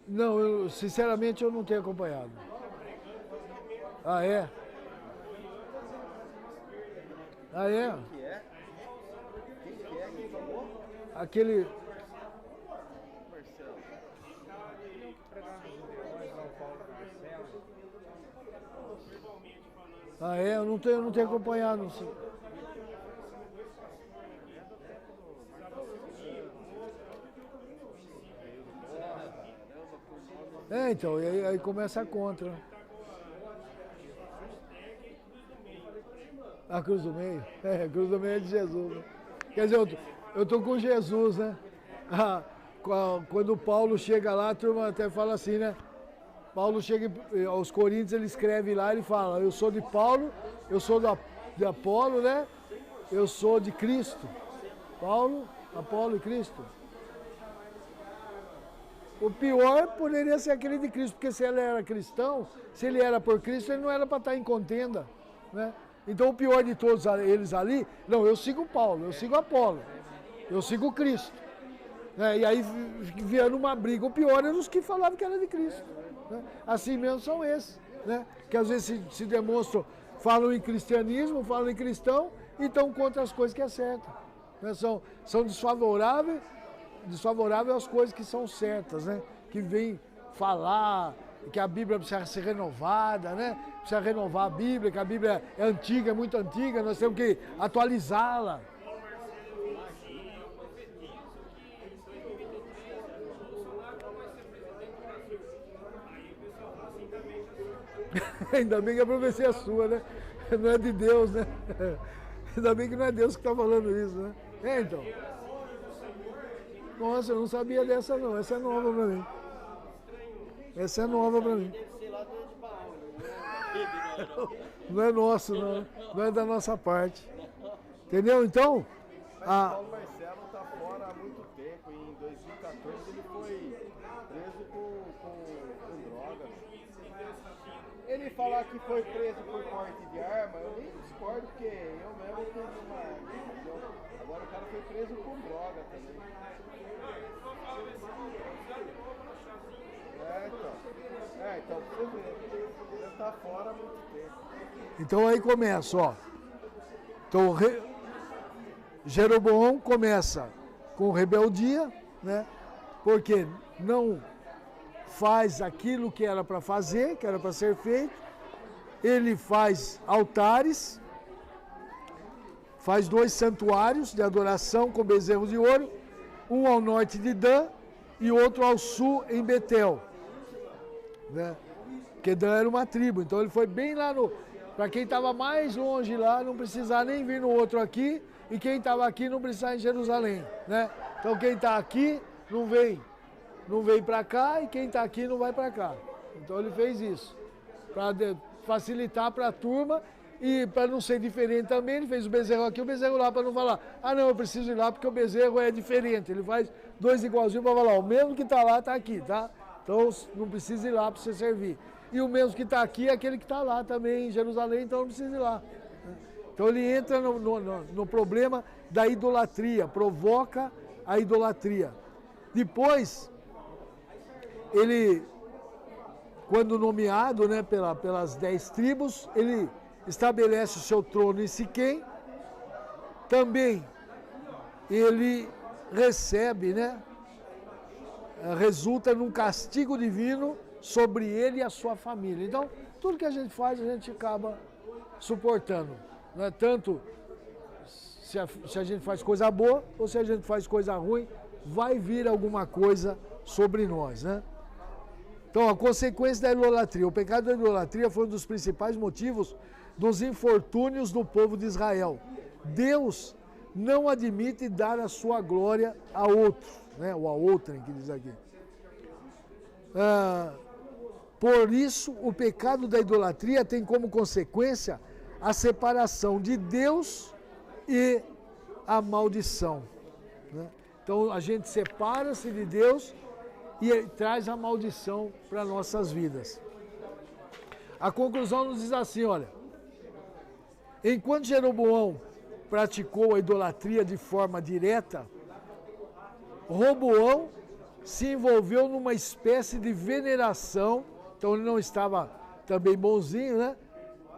Não, sinceramente eu não tenho acompanhado. Ah, é? Ah, é? Que é? Quem que é? Quem falou? Aquele... Marcelo. Ah, é? Eu não tenho acompanhado. Não sei. Então, e aí começa a contra. A cruz do meio? A cruz do meio é de Jesus, né? Quer dizer, eu tô com Jesus, né? Quando Paulo chega lá, a turma até fala assim, né? Paulo chega aos Coríntios, ele escreve lá, ele fala, eu sou de Paulo, eu sou de Apolo, né? Eu sou de Cristo. Paulo, Apolo e Cristo. O pior poderia ser aquele de Cristo, porque se ele era cristão, se ele era por Cristo, ele não era para estar em contenda, né? Então o pior de todos eles ali, não, eu sigo Paulo, eu sigo Apolo, eu sigo Cristo, né? E aí vieram uma briga, o pior eram os que falavam que era de Cristo, né? Assim mesmo são esses, né? Que às vezes se demonstram, falam em cristianismo, falam em cristão e estão contra as coisas que é certo, né? São desfavoráveis às coisas que são certas, né? Que vêm falar que a Bíblia precisa ser renovada, né? Precisa renovar a Bíblia, que a Bíblia é antiga, é muito antiga, nós temos que atualizá-la. Ainda bem que a profecia é sua, né? Não é de Deus, né? Ainda bem que não é Deus que está falando isso, né? Então. Nossa, eu não sabia dessa não, essa é nova pra mim. Essa é nova pra mim. Não é nosso, não é da nossa parte. Entendeu? Então, Paulo Marcelo está fora há muito tempo. Em 2014 ele foi preso com drogas. Ele falar que foi preso por porte de arma, eu nem discordo, porque eu mesmo tenho uma... Agora o cara foi preso com droga também. Então pra você ver. tá fora há muito tempo. Então aí começa, ó. Então Jeroboão começa com rebeldia, né? Porque não faz aquilo que era para fazer, que era para ser feito. Ele faz altares, faz 2 santuários de adoração com bezerros de ouro, um ao norte de Dan e outro ao sul em Betel, né? Porque Dan era uma tribo, então ele foi bem lá no... Para quem estava mais longe lá, não precisar nem vir no outro aqui, e quem estava aqui não precisar em Jerusalém, né? Então quem está aqui não vem para cá, e quem está aqui não vai para cá. Então ele fez isso, para facilitar para a turma, e para não ser diferente também, ele fez o bezerro aqui, o bezerro lá, para não falar, ah não, eu preciso ir lá porque o bezerro é diferente. Ele faz 2 igualzinhos para falar, o mesmo que está lá, está aqui, tá? Então não precisa ir lá para você servir. E o mesmo que está aqui é aquele que está lá também em Jerusalém, então não precisa ir lá. Então ele entra no problema da idolatria, provoca a idolatria. Depois, ele, quando nomeado, né, pelas 10 tribos, ele estabelece o seu trono em Siquém. Também ele recebe, né, resulta num castigo divino sobre ele e a sua família. Então, tudo que a gente faz, a gente acaba suportando. Não é tanto se a gente faz coisa boa ou se a gente faz coisa ruim, vai vir alguma coisa sobre nós, né? Então, a consequência da idolatria. O pecado da idolatria foi um dos principais motivos dos infortúnios do povo de Israel. Deus não admite dar a sua glória a outro, né? Ou a outrem, que diz aqui. Por isso, o pecado da idolatria tem como consequência a separação de Deus e a maldição, né? Então, a gente separa-se de Deus e traz a maldição para nossas vidas. A conclusão nos diz assim, olha, enquanto Jeroboão praticou a idolatria de forma direta, Roboão se envolveu numa espécie de veneração, então ele não estava também bonzinho, né?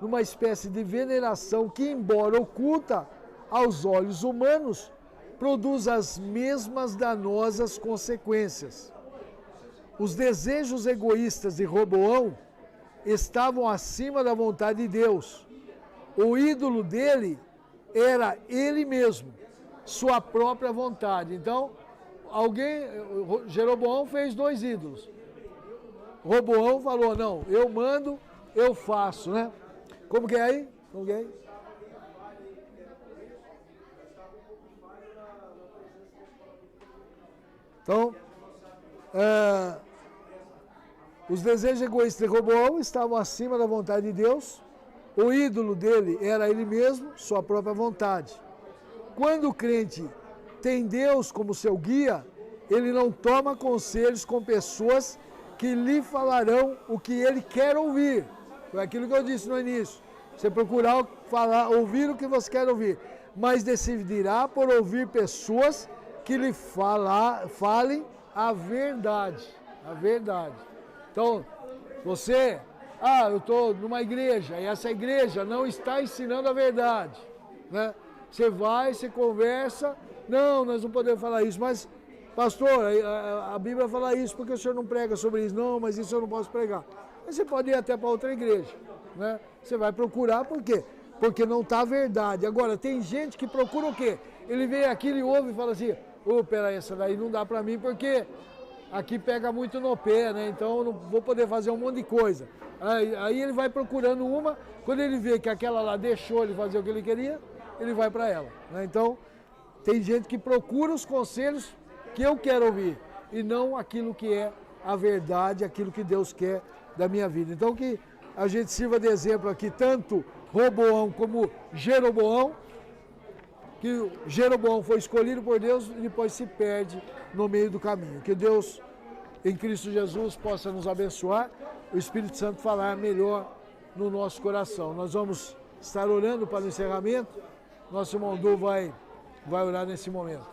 Numa espécie de veneração que, embora oculta aos olhos humanos, produz as mesmas danosas consequências. Os desejos egoístas de Roboão estavam acima da vontade de Deus. O ídolo dele era ele mesmo, sua própria vontade. Então, Jeroboão fez 2 ídolos. Roboão falou, não, eu mando, eu faço, né? Como que é aí? Como que é aí? Então, os desejos egoístas de Roboão estavam acima da vontade de Deus. O ídolo dele era ele mesmo, sua própria vontade. Quando o crente tem Deus como seu guia, ele não toma conselhos com pessoas que lhe falarão o que ele quer ouvir. Foi aquilo que eu disse no início. Você procurar ouvir o que você quer ouvir, mas decidirá por ouvir pessoas que lhe falem a verdade. A verdade. Então, você, eu estou numa igreja e essa igreja não está ensinando a verdade, né? Você vai, você conversa, não, nós não podemos falar isso, mas, pastor, a Bíblia fala isso, porque o senhor não prega sobre isso? Não, mas isso eu não posso pregar. Mas você pode ir até para outra igreja, né? Você vai procurar, por quê? Porque não está a verdade. Agora, tem gente que procura o quê? Ele vem aqui, ele ouve e fala assim, peraí, essa daí não dá para mim, porque aqui pega muito no pé, né? Então eu não vou poder fazer um monte de coisa. Aí ele vai procurando uma, quando ele vê que aquela lá deixou ele fazer o que ele queria, ele vai para ela, né? Então, tem gente que procura os conselhos que eu quero ouvir e não aquilo que é a verdade, aquilo que Deus quer da minha vida. Então, que a gente sirva de exemplo aqui, tanto Roboão como Jeroboão, que Jeroboão foi escolhido por Deus e depois se perde no meio do caminho. Que Deus, em Cristo Jesus, possa nos abençoar, o Espírito Santo falar melhor no nosso coração. Nós vamos estar orando para o encerramento. Nosso irmão Du vai orar nesse momento.